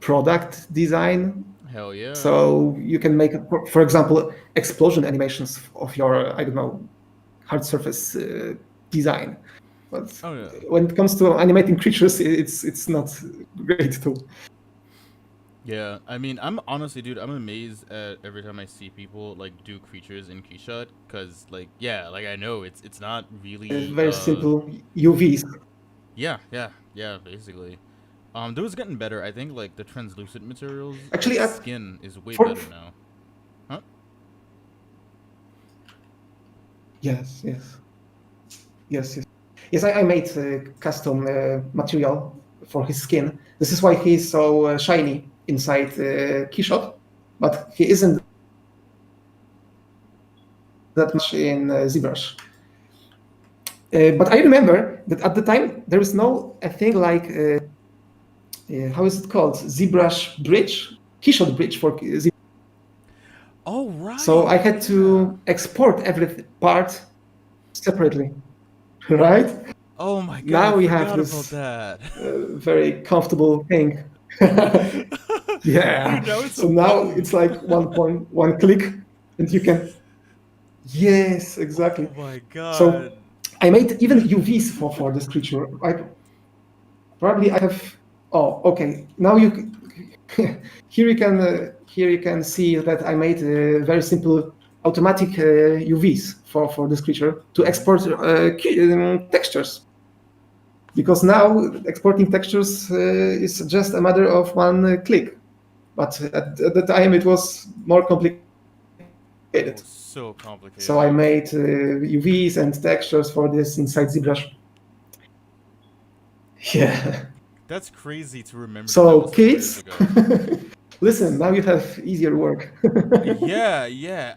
product design. hell yeah. So you can make, for example, explosion animations of your, I don't know, hard surface design. But Oh yeah. when it comes to animating creatures, it's not great too. Yeah, I mean, I'm honestly, dude, I'm amazed at every time I see people like do creatures in Keyshot, cause like, yeah, like I know it's not really, Very simple UVs. yeah, basically. There was getting better. I think like the translucent materials, Actually, like skin, is way for better now. Huh? yes, yes, yes, yes, yes. I made custom material for his skin. This is why he's so shiny inside Keyshot, but he isn't that much in ZBrush. But I remember that at the time there was no a thing like how is it called, ZBrush bridge, Keyshot bridge for Z. Oh So right, I had yeah. to export every part separately, right? Oh my god, I Now we have forgot about this that. very comfortable thing. Yeah. Dude, now it's a So now button. it's like one click, and you can. Yes, exactly. Oh my god. So I made even UVs for this creature. Probably I have. Oh, okay. Now you here you can see that I made very simple automatic UVs for this creature to Mhm. export textures. Because now exporting textures is just a matter of one click. But at the time it was more complicated. Oh, so So I made complicated. UVs and textures for this inside ZBrush. Yeah. That's crazy to remember that that So was 4 years kids, ago. listen, now you have easier work, Yeah.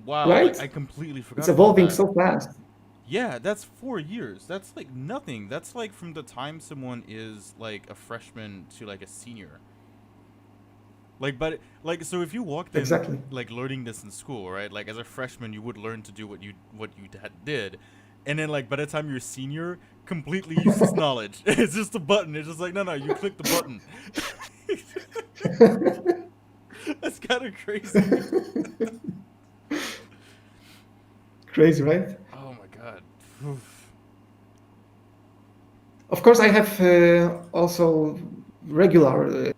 Wow, like right? I completely It's forgot about evolving that. so fast. Yeah, that's 4 years. That's like nothing. That's like from the time someone is like a freshman to like a senior. Like, but like, so if you walked in Exactly. like learning this in school, right? Like as a freshman, you would learn to do what you did, and then like by the time you're a senior, completely useless knowledge. It's just a button. It's just like no, you click the button. That's kind of crazy. Crazy, right? Oh my god. Oof. Of course, I have also regular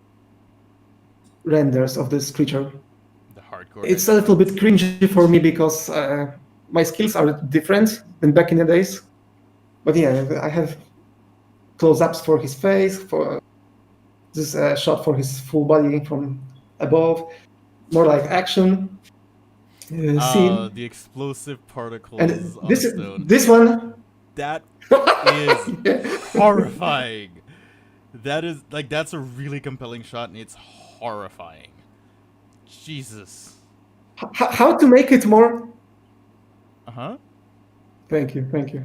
renders of this creature. The hardcore It's a little bit headshots. cringy for me because my skills are different than back in the days. But yeah, I have close-ups for his face, for this shot for his full body from above, more like action scene. The explosive And particles on a this stone. this one, That is yeah. horrifying. That is like that's a really compelling shot, and it's horrifying. Jesus. How to make it more. Uh huh. Thank you, thank you.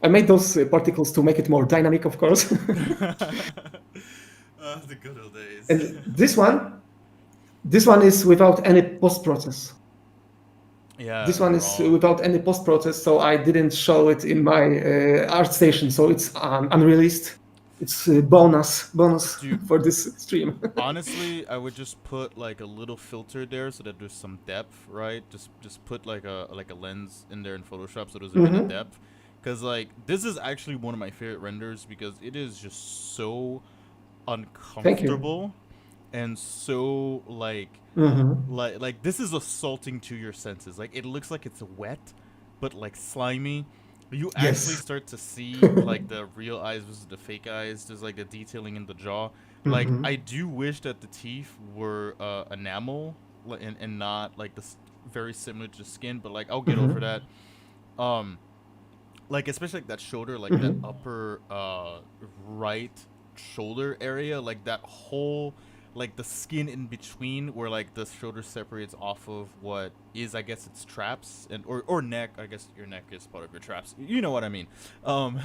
I made those particles to make it more dynamic, of course. The good old days. And this one is without any post process. Yeah, This one is raw. without any post process, so I didn't show it in my art station. So it's unreleased. It's bonus Dude, for this stream. honestly, I would just put like a little filter there so that there's some depth, right? Just put like a lens in there in Photoshop so there's a bit of Hmm. depth. Cause like this is actually one of my favorite renders because it is just so Thank you. uncomfortable and so Hmm. like this is assaulting to your senses. Like it looks like it's wet, but like slimy. You actually Yes. start to see like the real eyes versus the fake eyes. There's like the detailing in the jaw. Like Hmm. I do wish that the teeth were enamel and not like this very similar to skin. But like I'll get over Hmm. that. like especially like that shoulder, like that Mm-hmm. upper right shoulder area, like that whole, like the skin in between where like the shoulder separates off of what is, I guess it's traps, and or neck. I guess your neck is part of your traps. You know what I mean? Um,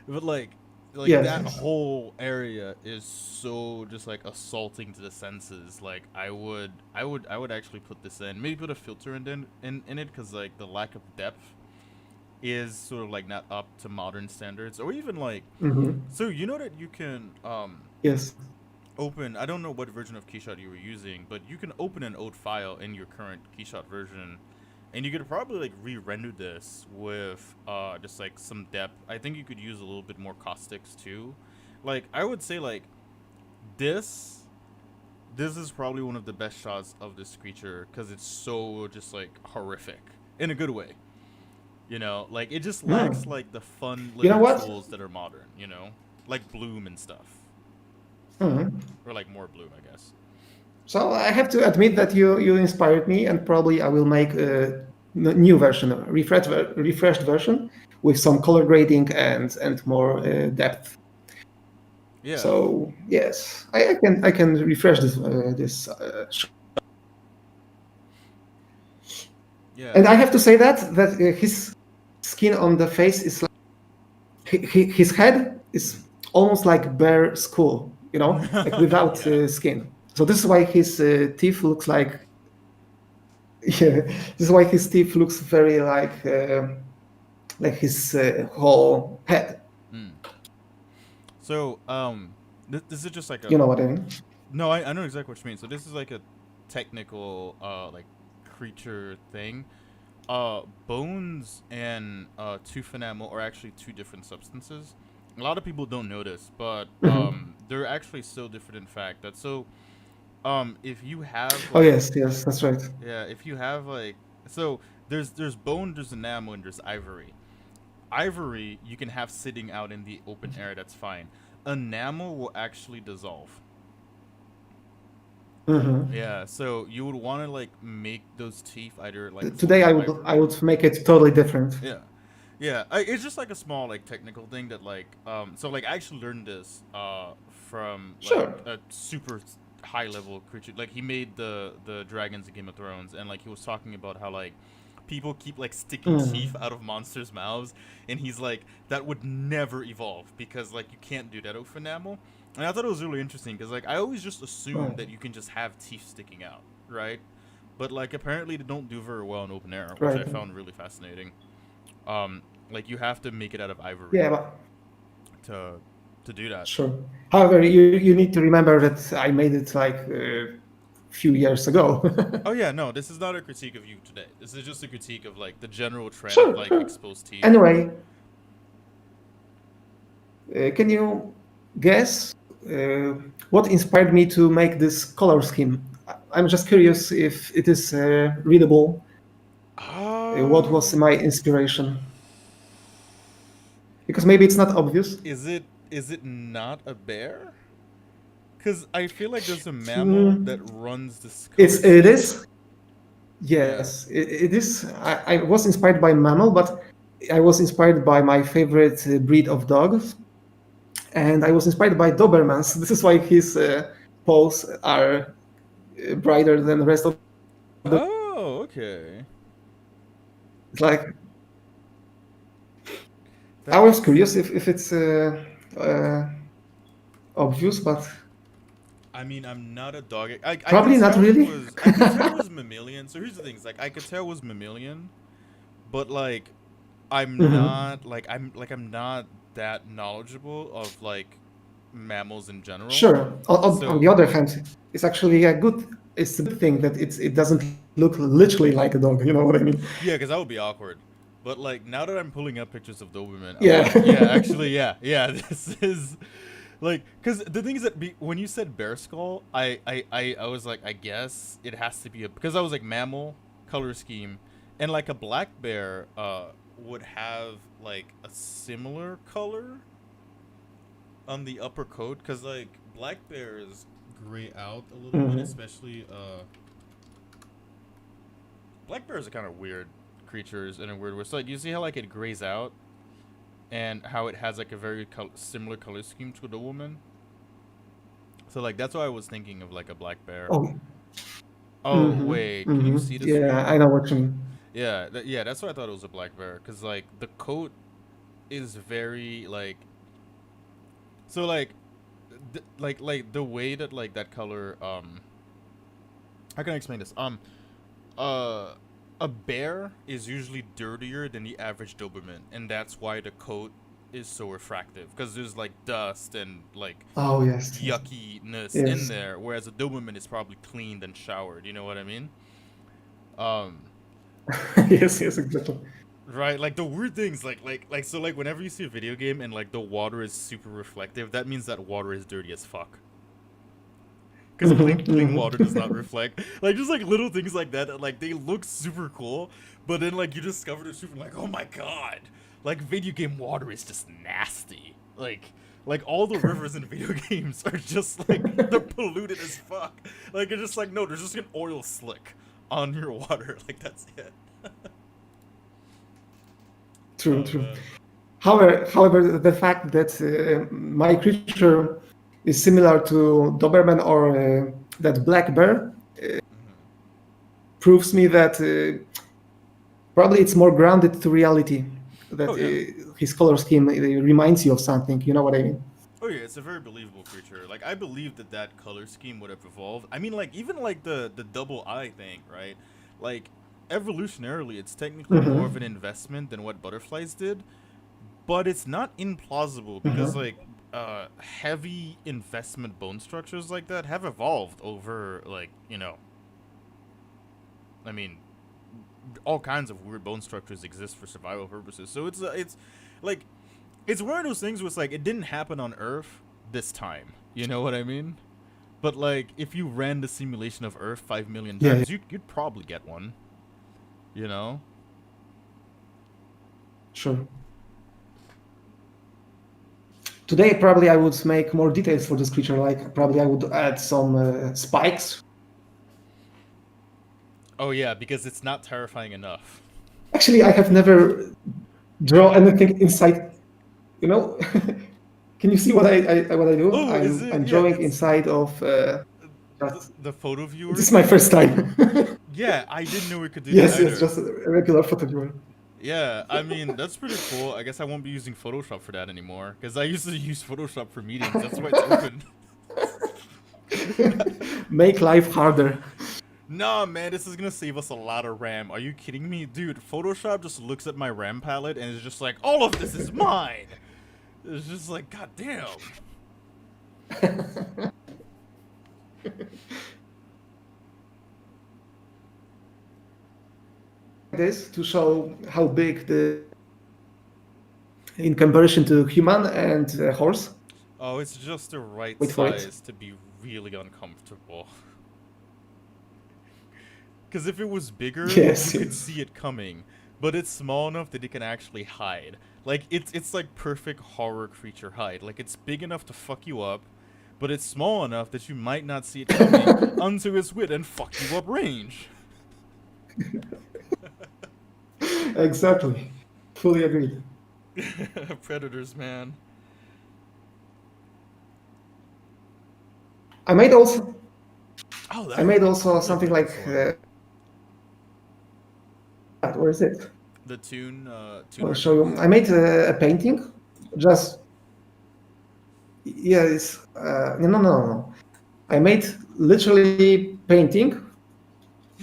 but like Yes, that yes. whole area is so just like assaulting to the senses. Like I would actually put this in, maybe put a filter in it, because like the lack of depth is sort of like not up to modern standards, or even like, Mm-hmm. so you know that you can Yes. open, I don't know what version of Keyshot you were using, but you can open an old file in your current Keyshot version, and you could probably like re-render this with just like some depth. I think you could use a little bit more caustics too. Like I would say like this this is probably one of the best shots of this creature, because it's so just like horrific in a good way. You know, like it just lacks Mm. like the fun You know little what? tools that are modern, you know? Like bloom and stuff. Mhm. Or like more bloom, I guess. So I have to admit that you inspired me, and probably I will make a new version, a refreshed version with some color grading and more depth. Yeah. So yes, I can refresh this. Yeah. And I have to say that his skin on the face is like his head is almost like bear skull, like without Yeah. skin. So this is why his teeth looks like yeah. This is why his teeth looks very like his whole head. Mm. So, this is just like a, You know what I mean? no, I know exactly what you mean. So this is like a technical like creature thing. Bones and tooth enamel are actually two different substances. A lot of people don't notice, but Mhm. they're actually so different in fact that, so if you have Oh like, yes, yes, that's right. yeah, if you have like, so there's bone, there's enamel, and there's ivory. Ivory you can have sitting out in the open air, that's fine. Enamel will actually dissolve. Mhm. Yeah, so you would want to like make those teeth either like Today fully I ivory. would make it totally different. Yeah. Yeah, it's just like a small like technical thing that like so like I actually learned this from like Sure. a super high level creature. Like he made the dragons in Game of Thrones, and like he was talking about how like people keep like sticking teeth Mm. out of monsters' mouths, and he's like that would never evolve because like you can't do that with enamel. And I thought it was really interesting because like I always just assumed Right. that you can just have teeth sticking out, right? But like apparently they don't do very well in open air, which I Right. found really fascinating. Like you have to make it out of ivory Yeah, but to do that. sure. However, you need to remember that I made it like a few years ago. Oh yeah, no, this is not a critique of you today. This is just a critique of like the general trend of Sure, like sure. exposed teeth. Anyway, can you guess uh, what inspired me to make this color scheme? I'm just curious if it is readable. What was Um, my inspiration? Because maybe it's not obvious. is it not a bear? Cause I feel like there's a mammal that Mm, runs this color it scheme. is. Yeah. Yes, it is. I was inspired by mammal, but I was inspired by my favorite breed of dogs, and I was inspired by Dobermans. This is why his paws are brighter than the rest of the. Oh, okay. It's like I That was makes. curious if it's uh, obvious, but I mean, I'm not a dog. I could probably not tell it really. was. I could tell it was mammalian. So here's the thing: is like I could tell it was mammalian, but like I'm Mhm. not like I'm not that knowledgeable of like mammals in general. Sure. On So the other hand, it's actually a good. It's a good thing that it doesn't look literally like a dog. You know what I mean? yeah, because that would be awkward. But like now that I'm pulling up pictures of Doberman, I'm Yeah. like, yeah, actually, yeah, yeah, this is like, because the thing is that when you said bear skull, I was like, I guess it has to be a, because I was like mammal color scheme, and like a black bear would have like a similar color on the upper coat, because like black bears gray out a little bit, Mhm. especially black bears are kind of weird creatures in a weird way. So like you see how like it grays out, and how it has like a very similar color scheme to the woman. So like that's why I was thinking of like a black bear. Oh, Oh wait, can you see the yeah, I screen? know what you mean. Yeah, yeah, that's why I thought it was a black bear. Cause like the coat is very like so like like the way that like that color how can I explain this? Uh, a bear is usually dirtier than the average Doberman, and that's why the coat is so refractive. Because there's like dust and like Oh, yes, yes, yuckiness in yes. there, whereas a Doberman is probably cleaned and showered. You know what I mean? Um, Yes, yes, exactly. right. Like the weird things, like so, like whenever you see a video game and like the water is super reflective, that means that water is dirty as fuck. Because clean water does not reflect. Like just like little things like that, like they look super cool, but then like you discover the truth and like, oh my god, like video game water is just nasty. Like all the rivers in video games are just like they're polluted as fuck. Like it's just like no, there's just an oil slick on your water. Like that's it. True, Oh true. man. However, the fact that my creature is similar to Doberman or that black bear Mhm. proves me that probably it's more grounded to reality. That Oh yeah. his color scheme reminds you of something. You know what I mean? Oh yeah, it's a very believable creature. Like I believe that that color scheme would have evolved. I mean, like even like the double eye thing, right? Like evolutionarily, it's technically more of Mm-hmm. an investment than what butterflies did, but it's not implausible because Mm-hmm. like heavy investment bone structures like that have evolved over like I mean all kinds of weird bone structures exist for survival purposes. So it's like it's one of those things where it's like it didn't happen on Earth this time. You know what I mean? But like, if you ran the simulation of Earth 5 million Yeah, yeah, times, you'd probably get one. You know? sure. Today, probably I would make more details for this creature. Like probably I would add some spikes. Oh yeah, because it's not terrifying enough. Actually, I have never draw anything inside. You know, can you see what I do? Oh, is it? I'm Yeah, drawing it's inside of. Just, the photo this viewer is my thing. first time. Yeah, I didn't know we could do that Yes, yes, either. just a regular photo viewer. Yeah, I mean that's pretty cool. I guess I won't be using Photoshop for that anymore because I used to use Photoshop for meetings. That's why it's open. Make life harder. Nah, man, this is gonna save us a lot of RAM. Are you kidding me? Dude, Photoshop just looks at my RAM palette and is just like, all of this is mine! It's just like, god damn. This to show how big the in comparison to human and horse. Oh, it's just the right Wait for it. size to be really uncomfortable. Because if it was bigger, you Yes, could yes. see it coming. But it's small enough that it can actually hide. Like, it's like perfect horror creature hide. Like, it's big enough to fuck you up, but it's small enough that you might not see it coming until it's within fuck you up range. Exactly. Fully agreed. Predators, man. I made also Oh, I I made really, I also really something like like this one. where is it? The Tune I'll show you. Archive. I made a painting. Just yeah, it's no. I made literally painting,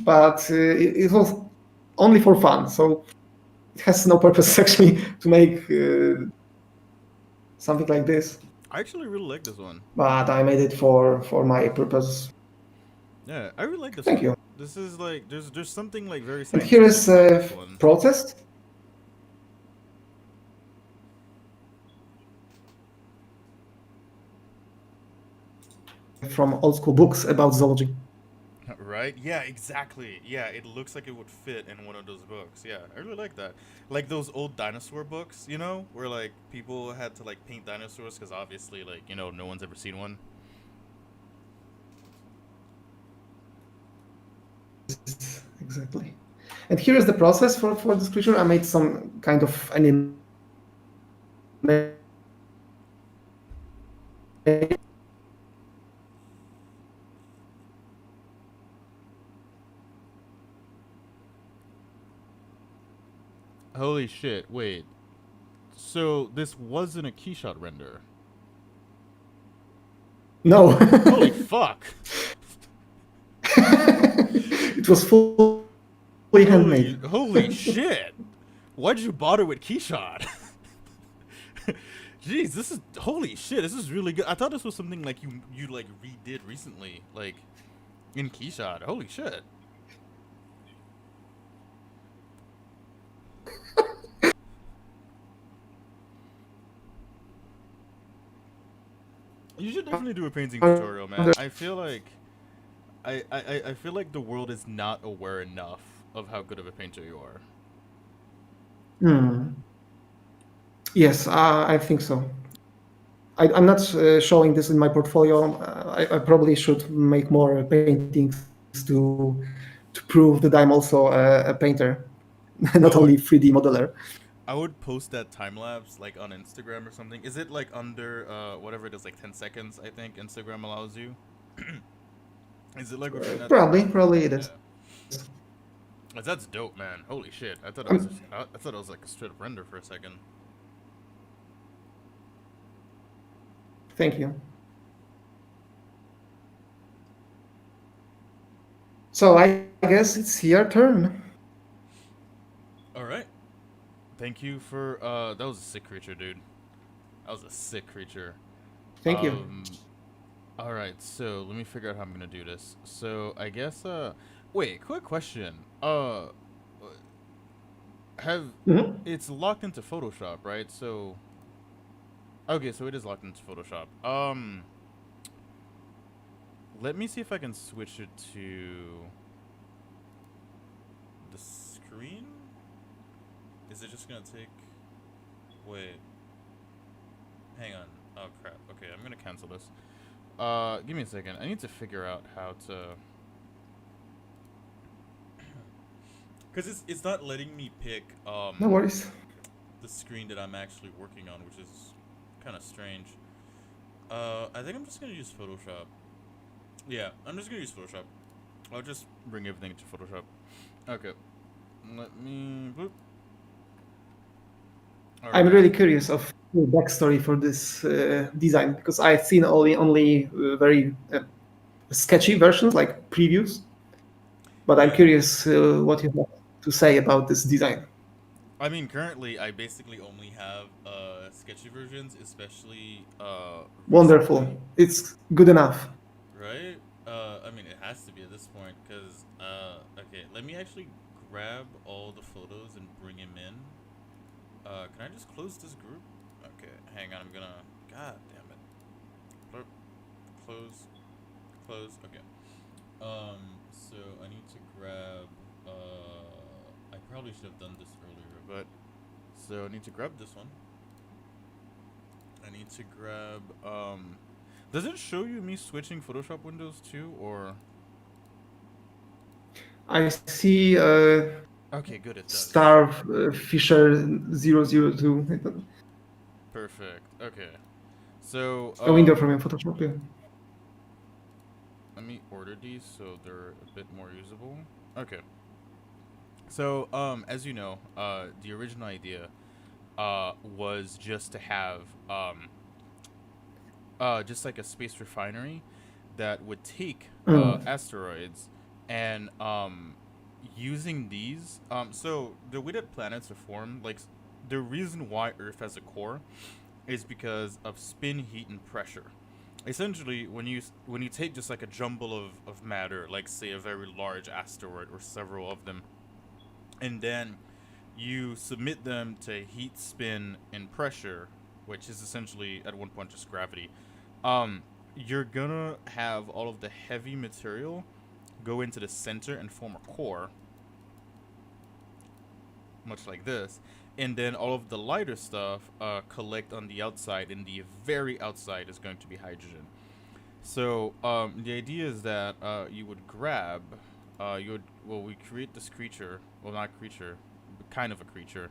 but it was only for fun. So it has no purpose actually to make something like this. I actually really like this one. But I made it for my purpose. Yeah, I really like this Thank one. you. This is like there's something like very And here is scientific about this a one. process from old school books about zoology. Right? Yeah, exactly. Yeah, it looks like it would fit in one of those books. Yeah, I really like that. Like those old dinosaur books, where like people had to like paint dinosaurs because obviously like, no one's ever seen one. Exactly. And here is the process for this creature. I made some kind of animation Holy shit! Wait. So this wasn't a keyshot render. No. Holy fuck! It was fully handmade. Holy shit! Why'd you bother with keyshot? Jeez, this is holy shit. This is really good. I thought this was something like you like redid recently, like in keyshot. Holy shit. You should definitely do a painting tutorial, man. I feel like I feel like the world is not aware enough of how good of a painter you are. Hmm. Yes, I think so. I'm not showing this in my portfolio. I probably should make more paintings to prove that I'm also a painter, I not would only 3D modeler. I would post that time lapse like on Instagram or something. Is it like under whatever it is, like 10 seconds? I think Instagram allows you. Is it like within that time lapse? Probably it is. Yeah. That's dope, man. Holy shit! I thought it was Um, I thought it was like a straight up render for a second. Thank you. So I guess it's your turn. All right. Thank you for that was a sick creature, dude. That was a sick creature. Thank you. All right. So let me figure out how I'm gonna do this. So I guess wait. Quick question. Have Mhm. it's locked into Photoshop, right? So okay, so it is locked into Photoshop. Let me see if I can switch it to the screen. Is it just gonna take? Wait. Hang on. Oh crap. Okay, I'm gonna cancel this. Give me a second. I need to figure out how to. Cause it's not letting me pick No worries. the screen that I'm actually working on, which is kind of strange. I think I'm just gonna use Photoshop. Yeah, I'm just gonna use Photoshop. I'll just bring everything to Photoshop. Okay. Let me. Boop. All I'm right. really curious of the backstory for this design because I've seen only very sketchy versions like previews, but I'm Yeah. curious what you have to say about this design. I mean, currently, I basically only have sketchy versions, especially recently, Wonderful. It's good enough. right? I mean, it has to be at this point, because, okay, let me actually grab all the photos and bring him in. Can I just close this group? Okay, hang on, I'm gonna, god damn it. Blurp. Close, close, okay. So I need to grab, I probably should have done this earlier, but, so I need to grab this one. I need to grab, does it show you me switching Photoshop windows too, or? I see Okay, good, it does. Star Fisher 002. Perfect, okay. So, A window from your Photoshop. Yeah. let me order these so they're a bit more usable. Okay. So, as you know, the original idea, was just to have, just like a space refinery that would take Mm. asteroids and using these. So the way that planets are formed, like the reason why Earth has a core is because of spin, heat, and pressure. Essentially, when you take just like a jumble of matter, like say a very large asteroid or several of them, and then you submit them to heat, spin, and pressure, which is essentially at one point just gravity. Um, you're gonna have all of the heavy material go into the center and form a core, much like this, and then all of the lighter stuff collect on the outside, and the very outside is going to be hydrogen. So the idea is that you would grab, we create this creature, well not creature, but kind of a creature,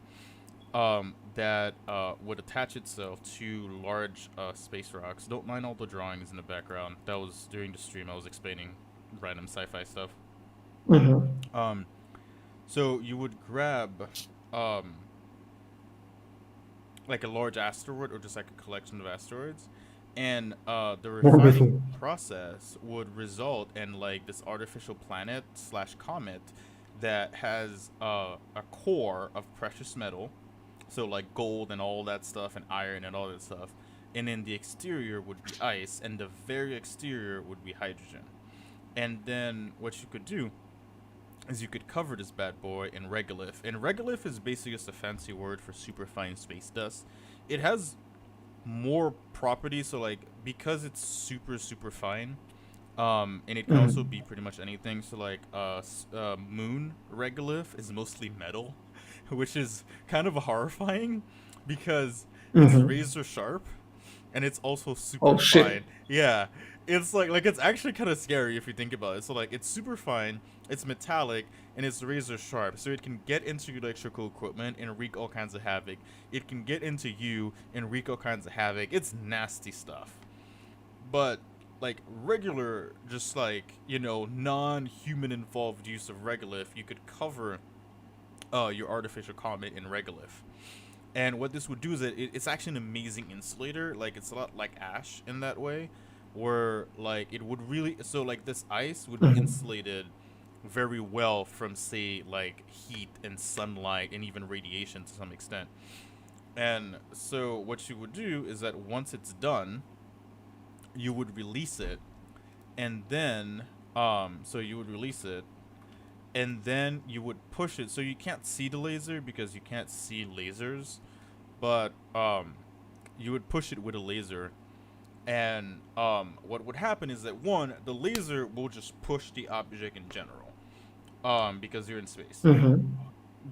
that would attach itself to large space rocks. Don't mind all the drawings in the background. That was during the stream. I was explaining random sci-fi stuff. Mm-hmm. Um, so you would grab um, like a large asteroid or just like a collection of asteroids, and the refining Wonderful. process would result in like this artificial planet slash comet that has a core of precious metal, so like gold and all that stuff and iron and all that stuff, and then the exterior would be ice and the very exterior would be hydrogen. And then what you could do is you could cover this bad boy in regolith. And regolith is basically just a fancy word for superfine space dust. It has more properties, so like because it's super fine, and it can also Mm-hmm. be pretty much anything. So like moon regolith is mostly metal, which is kind of horrifying because it's Mm-hmm. razor sharp and it's also super Oh shit. fine. Yeah, it's it's actually kind of scary if you think about it. So like it's super fine, it's metallic, and it's razor sharp. So it can get into your electrical equipment and wreak all kinds of havoc. It can get into you and wreak all kinds of havoc. It's nasty stuff. But like regular, just like non-human involved use of regolith, you could cover your artificial comet in regolith. And what this would do is that it's actually an amazing insulator. Like it's a lot like ash in that way, where like it would really like this ice would be Mm-hmm. insulated very well from say like heat and sunlight and even radiation to some extent. And so what you would do is that once it's done, you would release it, and then so you would release it and then you would push it. So you can't see the laser because you can't see lasers, but you would push it with a laser, and what would happen is that one, the laser will just push the object in general, because you're in space. Mm-hmm.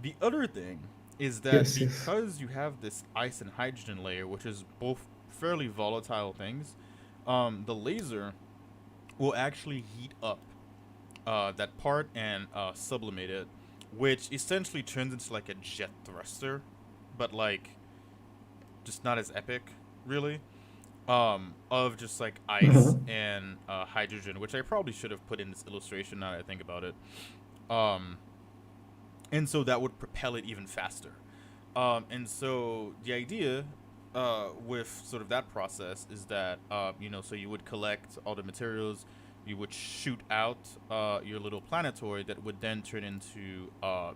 The other thing is that Yes, yes. because you have this ice and hydrogen layer, which is both fairly volatile things, the laser will actually heat up that part and sublimate it, which essentially turns into like a jet thruster, but like just not as epic, really. Of just like ice Mm-hmm. and hydrogen, which I probably should have put in this illustration now that I think about it. Um, and so that would propel it even faster. And so the idea with sort of that process is that so you would collect all the materials, you would shoot out your little planetoid that would then turn into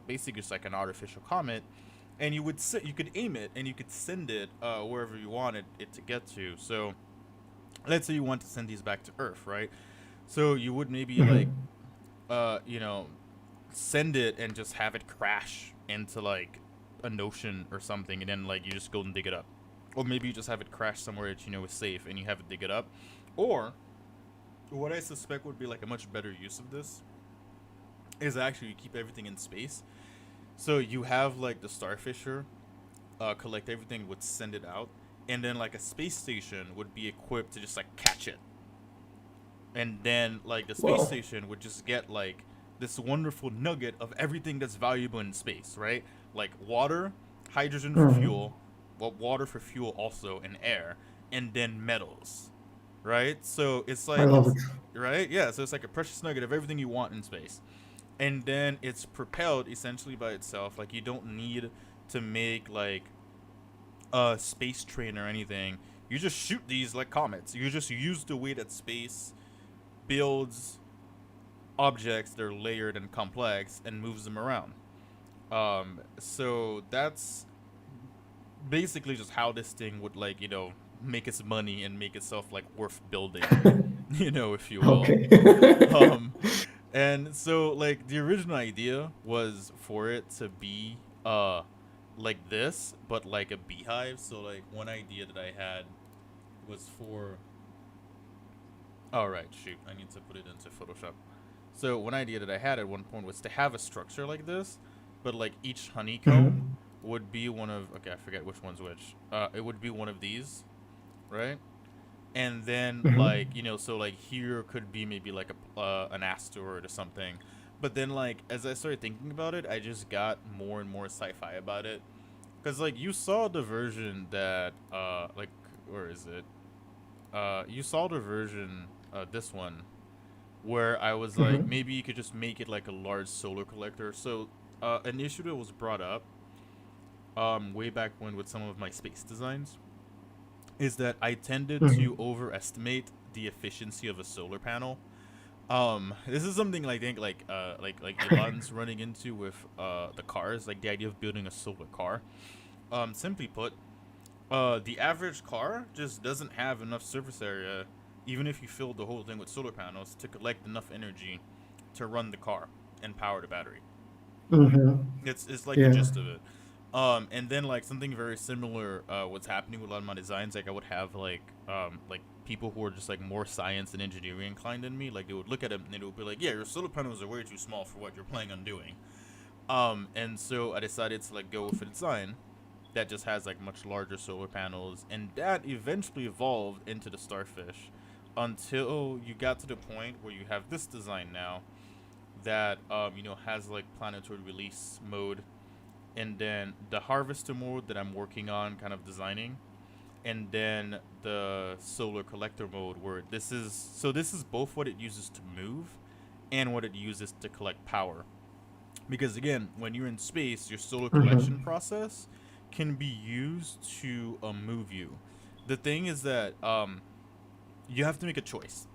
basically just like an artificial comet, and you could aim it and you could send it wherever you wanted it to get to. So let's say you want to send these back to Earth, right? So you would maybe like Mm-hmm. uh you know send it and just have it crash into like an ocean or something, and then like you just go and dig it up, or maybe you just have it crash somewhere that is safe and you have it dig it up. Or what I suspect would be like a much better use of this is actually you keep everything in space. So you have like the starfisher collect everything, would send it out, and then like a space station would be equipped to just like catch it, and then like the space Well. station would just get like this wonderful nugget of everything that's valuable in space, right? Like water, hydrogen for Mm-hmm. fuel, well, water for fuel also, and air, and then metals, right? So it's I like love it. it's right, yeah. So it's like a precious nugget of everything you want in space, and then it's propelled essentially by itself. Like you don't need to make like a space train or anything. You just shoot these like comets. You just use the way that space builds objects that are layered and complex and moves them around. So that's basically just how this thing would like make its money and make itself like worth building, if you will. Okay. Um, and so like the original idea was for it to be like this, but like a beehive. So like one idea that I had was for. All right, shoot, I need to put it into Photoshop. So one idea that I had at one point was to have a structure like this, but like each honeycomb Mm-hmm. would be one of, okay, I forget which one's which. It would be one of these, right? And then Mm-hmm. like so like here could be maybe like a an asteroid or something. But then like as I started thinking about it, I just got more and more sci-fi about it. Because like you saw the version that like, where is it? You saw the version this one where I was like, Hmm. maybe you could just make it like a large solar collector. So an issue that was brought up way back when with some of my space designs is that I tended to Hmm. overestimate the efficiency of a solar panel. This is something I think like Elon's running into with the cars, like the idea of building a solar car. Simply put, the average car just doesn't have enough surface area, even if you filled the whole thing with solar panels, to collect enough energy to run the car and power the battery. Hmm. It's like the Yeah. gist of it. And then like something very similar, what's happening with a lot of my designs, like I would have like people who are just like more science and engineering inclined than me, like they would look at it and they would be like, yeah, your solar panels are way too small for what you're planning on doing. And so I decided to like go with a design that just has like much larger solar panels, and that eventually evolved into the starfish until you got to the point where you have this design now that has like planetary release mode, and then the harvester mode that I'm working on kind of designing, and then the solar collector mode where this is both what it uses to move and what it uses to collect power. Because again, when you're in space, your solar collection Hmm. process can be used to move you. The thing is that you have to make a choice,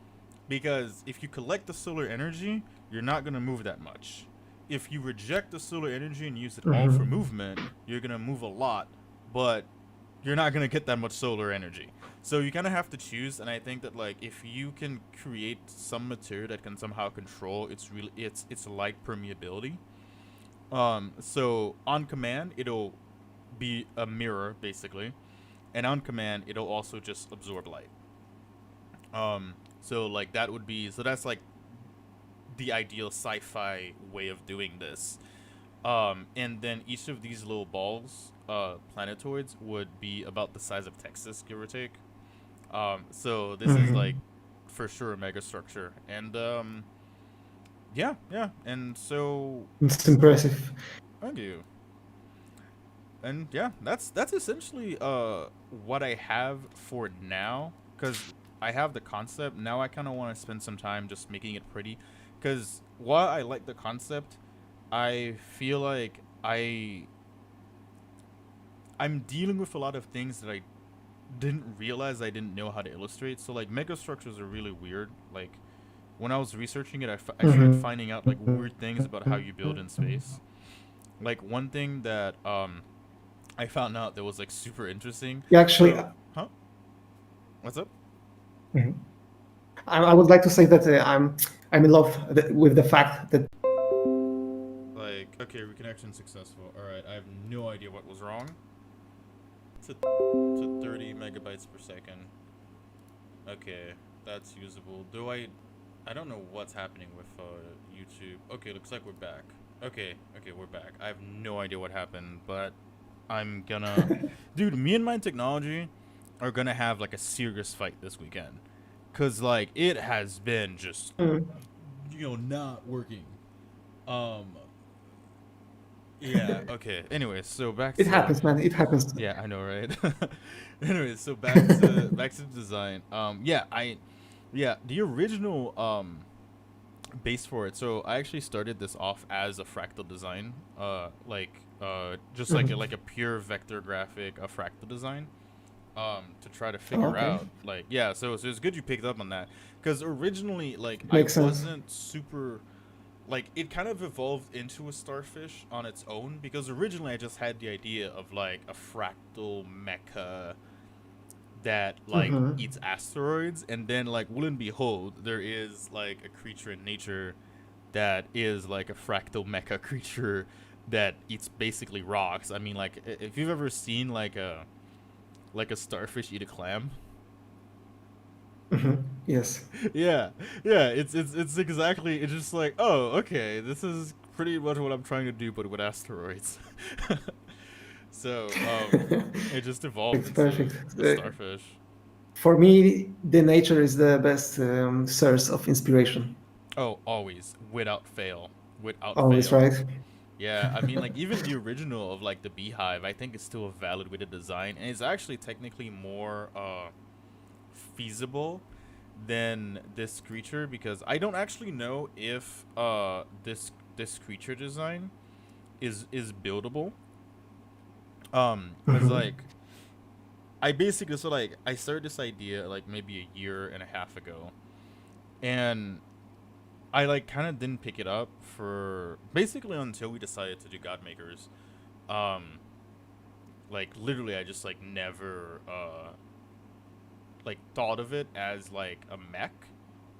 because if you collect the solar energy, you're not going to move that much. If you reject the solar energy and use it all for Hmm. movement, you're going to move a lot, but you're not going to get that much solar energy. So you kind of have to choose, and I think that like if you can create some material that can somehow control its light permeability, so on command it'll be a mirror basically, and on command it'll also just absorb light. So like that would be so that's like the ideal sci-fi way of doing this. And then each of these little balls, planetoids, would be about the size of Texas, give or take. So this is like Hmm. for sure a mega structure, and yeah, yeah, and so It's impressive. thank you. And yeah, that's essentially what I have for now, cuz I have the concept. Now I kind of want to spend some time just making it pretty, cuz while I like the concept, I feel like I'm dealing with a lot of things that I didn't realize I didn't know how to illustrate. So like megastructures are really weird. Like when I was researching it, I started Hmm. finding out like weird things about how you build in space. Like one thing that I found out that was like super interesting. Yeah, actually, So, huh? What's up? mhm. I would like to say that I'm in love with the fact that. Like, okay, reconnection successful. All right, I have no idea what was wrong. To 30 megabytes per second. Okay, that's usable. Though I don't know what's happening with YouTube. Okay, looks like we're back. Okay, we're back. I have no idea what happened, but I'm gonna, dude. Me and my technology are gonna have like a serious fight this weekend, cause like it has been just Mm. not working. Um, yeah. Okay. Anyways, so back It to happens, man. It happens. yeah, I know, right? Anyways, so back to the design. Yeah, the original base for it. So I actually started this off as a fractal design, just like Mhm. a pure vector graphic, a fractal design, to try to Oh, figure okay, out like yeah. So it's good you picked up on that, because originally like it I makes sense. wasn't super like it kind of evolved into a starfish on its own, because originally I just had the idea of like a fractal mecha that like Hmm. eats asteroids, and then like lo and behold there is like a creature in nature that is like a fractal mecha creature that eats basically rocks. I mean, like if you've ever seen like a starfish eat a clam. Hmm. Yes. Yeah, yeah, it's exactly, it's just like, oh, okay, this is pretty much what I'm trying to do but with asteroids. So it just evolved Perfect. into Perfect. a starfish. For me, the nature is the best source of inspiration. Oh, always, without fail, without Always, fail. right? Yeah, I mean, like, even the original of, like, the beehive, I think is still a valid way to design, and it's actually technically more, feasible than this creature, because I don't actually know if, this creature design is buildable. Cause, Mhm. like, I basically, so, like, I started this idea, like, maybe a year and a half ago, and I, like, kind of didn't pick it up for basically until we decided to do God Makers. Um, like literally I just like never like thought of it as like a mech,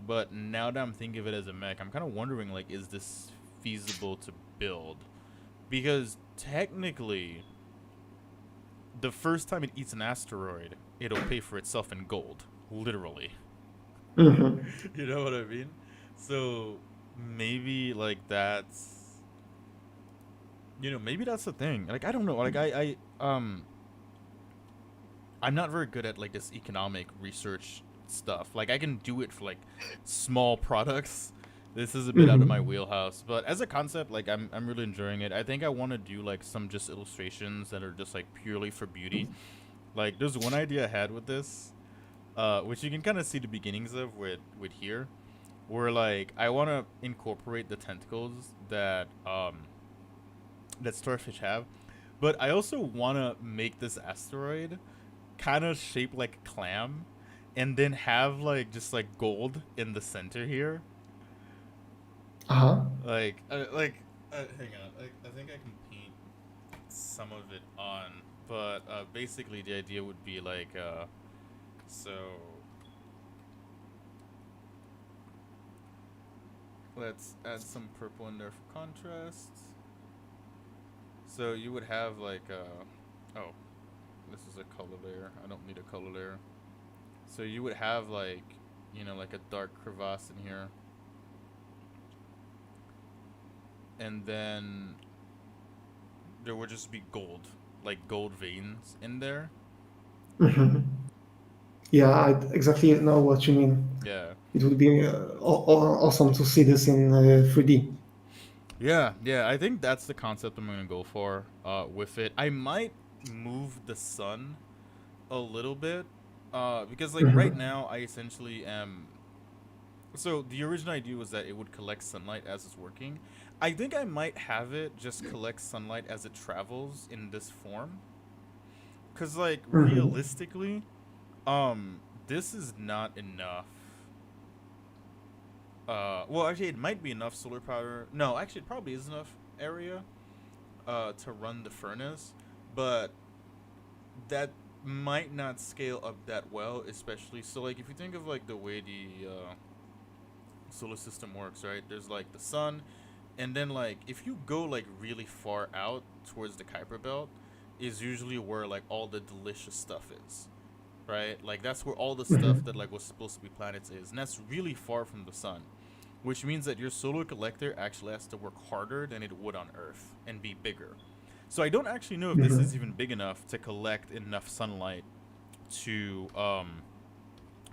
but now that I'm thinking of it as a mech, I'm kind of wondering, like, is this feasible to build? Because technically the first time it eats an asteroid, it'll pay for itself in gold, literally. Mhm. You know what I mean? So maybe like that's, maybe that's the thing. Like, I don't know, like I'm not very good at like this economic research stuff. Like, I can do it for like small products. This is a bit out of my Mhm. wheelhouse, but as a concept, like, I'm really enjoying it. I think I want to do like some just illustrations that are just like purely for beauty. Like, there's one idea I had with this, which you can kind of see the beginnings of with here, where like I want to incorporate the tentacles that starfish have, but I also want to make this asteroid kind of shaped like a clam, and then have like just like gold in the center here. Uh-huh. Hang on, I think I can paint some of it on, but basically the idea would be like so let's add some purple in there for contrast. So you would have like oh, this is a color layer. I don't need a color layer. So you would have like, like a dark crevasse in here, and then there would just be gold, like gold veins in there. Mhm. Yeah, I exactly know what you mean. Yeah. It would be awesome to see this in 3D. Yeah, yeah, I think that's the concept I'm gonna go for with it. I might move the sun a little bit. Because like right Mhm. now I essentially am, so the original idea was that it would collect sunlight as it's working. I think I might have it just collect sunlight as it travels in this form. Cause like Mhm. realistically, this is not enough. Well, actually, it might be enough solar power. No, actually, it probably is enough area, to run the furnace, but that might not scale up that well, especially. So, like, if you think of like the way the solar system works, right? There's like the sun, and then like if you go like really far out towards the Kuiper Belt, is usually where like all the delicious stuff is, right? Like that's where all the stuff Mhm. that like was supposed to be planets is, and that's really far from the sun, which means that your solar collector actually has to work harder than it would on Earth and be bigger. So I don't actually know if this is Mhm. even big enough to collect enough sunlight to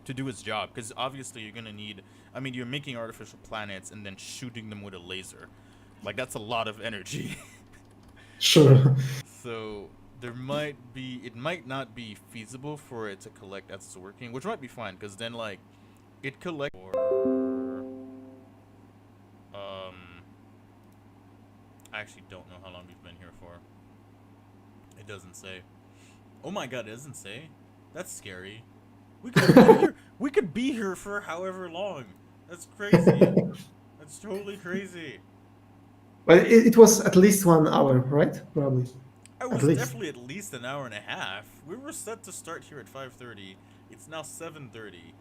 to do its job, because obviously you're gonna need. I mean, you're making artificial planets and then shooting them with a laser, like that's a lot of energy. Sure. So there might be, it might not be feasible for it to collect as it's working, which might be fine because then like it collects for um I actually don't know how long we've been here for. It doesn't say. Oh my god, it doesn't say. That's scary. We could have been here. We could be here for however long. That's crazy. That's totally crazy. Well, it was at least 1 hour, right? Probably. I At was least. definitely at least an hour and a half. We were set to start here at 5:30. It's now 7:30.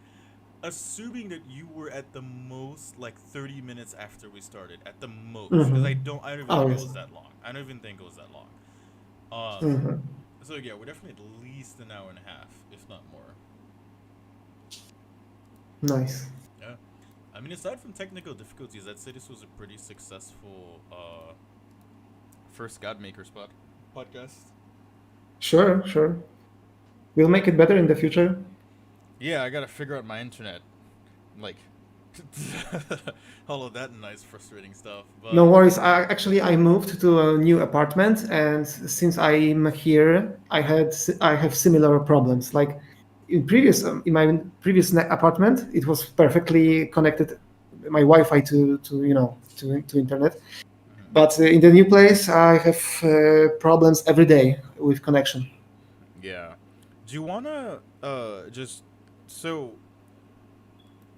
Assuming that you were at the most like 30 minutes after we started, at the most, because Mhm. I don't even Oh, think it yes. was that long. I don't even think it was that long. Um, Mhm. so yeah, we're definitely at least an hour and a half, if not more. Nice. Yeah. I mean, aside from technical difficulties, I'd say this was a pretty successful first Godmaker spot podcast. Sure, sure. We'll make it better in the future. Yeah, I gotta figure out my internet. Like, All of that nice, frustrating stuff. No But worries. I moved to a new apartment, and since I'm here, I have similar problems. Like in my previous apartment, it was perfectly connected, my Wi-Fi to internet. mhm, But in the new place, I have problems every day with connection. yeah, do you wanna just so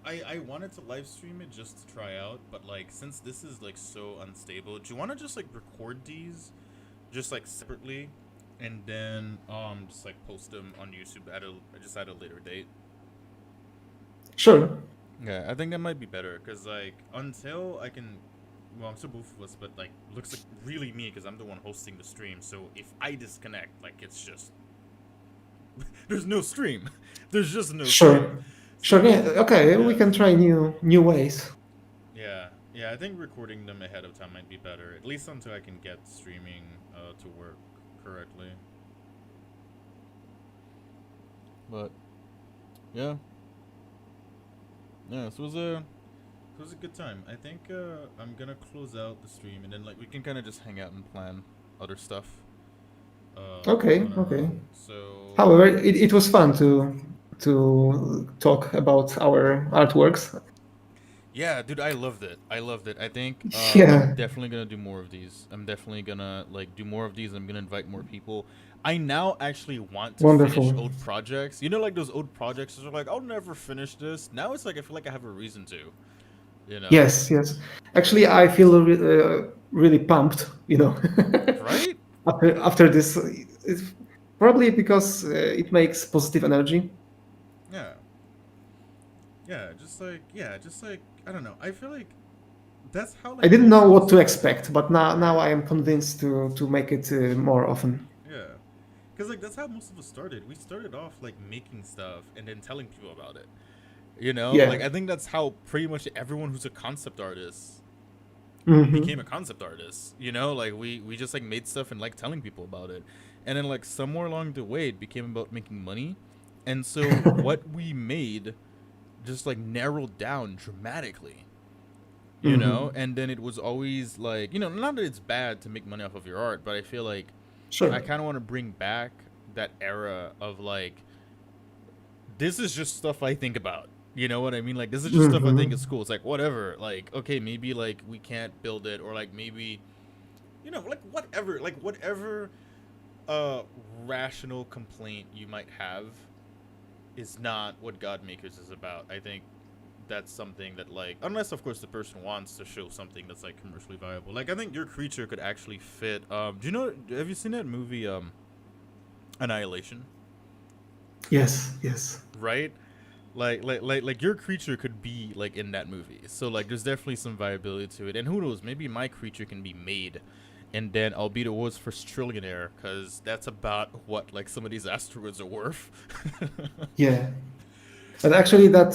I wanted to live stream it just to try out, but like since this is like so unstable, do you want to just like record these just like separately, and then just like post them on YouTube at a later date? Sure. Yeah, I think that might be better because like until I can, well, I'm still both of us, but like looks like really me because I'm the one hosting the stream. So if I disconnect, like it's just there's no stream. There's just no stream. Sure. Sure. So Yeah. Okay. We yeah. can try new ways. Yeah, yeah. I think recording them ahead of time might be better, at least until I can get streaming to work correctly. But yeah, yeah. So it was a good time. I think I'm gonna close out the stream, and then like we can kind of just hang out and plan other stuff Okay. on our Okay. own. So However, it was fun to talk about our artworks. yeah, dude, I loved it. I loved it. I think I'm Yeah. definitely gonna do more of these. I'm definitely gonna like do more of these. I'm gonna invite more people. I now actually want to finish Wonderful. old projects. You know, like those old projects that are like, I'll never finish this. Now it's like I feel like I have a reason to. You know, Yes. Yes. Actually, I feel really pumped. right? After this, it's probably because it makes positive energy. Yeah, yeah, just like I don't know. I feel like that's how I like didn't most know of what us to started, expect, but now right? I am convinced to make it more often. Yeah, because like that's how most of us started. We started off like making stuff and then telling people about it. You know, Yeah. like I think that's how pretty much everyone who's a concept artist became Hmm. a concept artist. You know, like we just like made stuff and like telling people about it, and then like somewhere along the way it became about making money, and so what we made just like narrowed down dramatically. You know, Hmm. and then it was always like, you know, not that it's bad to make money off of your art, but I feel like I Sure. kind of want to bring back that era of like this is just stuff I think about. You know what I mean? Like this is just stuff I think Hmm. is cool. It's like whatever. Like okay, maybe like we can't build it, or like maybe you know, like whatever uh rational complaint you might have is not what God Makers is about. I think that's something that like unless of course the person wants to show something that's like commercially viable. Like I think your creature could actually fit do you know, have you seen that movie Annihilation? Yes. Yes. Right? Like your creature could be like in that movie. So like there's definitely some viability to it. And who knows, maybe my creature can be made and then I'll be the world's first trillionaire because that's about what like some of these asteroids are worth. Yeah. But actually, that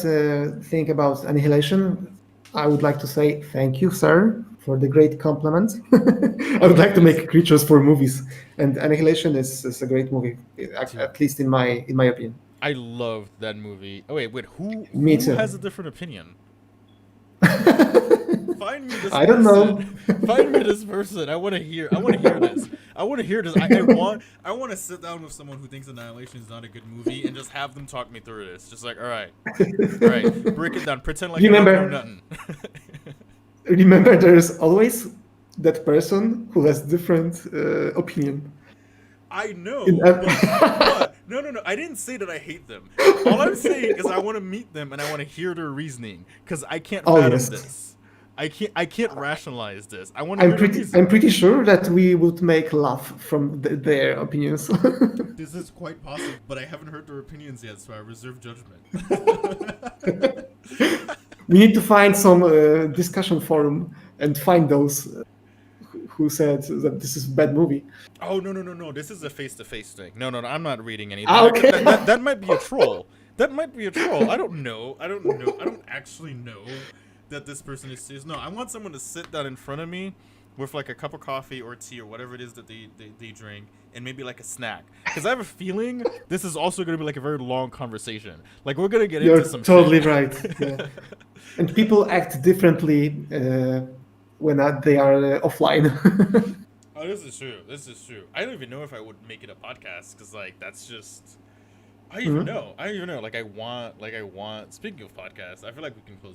thing about annihilation, I would like to say thank you, sir, for the great compliment. I Oh would yeah, like to please. make creatures for movies, and Annihilation is a great movie, Dude, at least in my opinion. I loved that movie. Oh wait, Me who too. has a different opinion? Find me this I don't person. know. Find me this person. I want to hear this. I want to hear this. I want to sit down with someone who thinks Annihilation is not a good movie and just have them talk me through this. Just like, all right, break it down. Pretend like I don't know remember, nothing. remember, there's always that person who has different opinion. I In, know, but no. I didn't say that I hate them. All I'm saying is I want to meet them and I want to hear their reasoning because I can't oh fathom yes, this. I can't rationalize this. I want to hear their I'm reasoning. pretty sure that we would make laugh from their opinions. This is quite possible, but I haven't heard their opinions yet, so I reserve judgment. We need to find some discussion forum and find those who said that this is a bad movie. Oh no! This is a face-to-face thing. No. I'm not reading anything. Ah, okay. That might be a troll. That might be a troll. I don't know. I don't actually know that this person is serious. No, I want someone to sit down in front of me with like a cup of coffee or tea or whatever it is that they drink and maybe like a snack. Because I have a feeling this is also going to be like a very long conversation. Like we're going to get into You're some shit. totally right. Yeah. And people act differently when they are offline. Oh, this is true. This is true. I don't even know if I would make it a podcast because, like, that's just. I don't even Mhm. know. I don't even know. Like, I want. Speaking of podcasts, I feel like we can close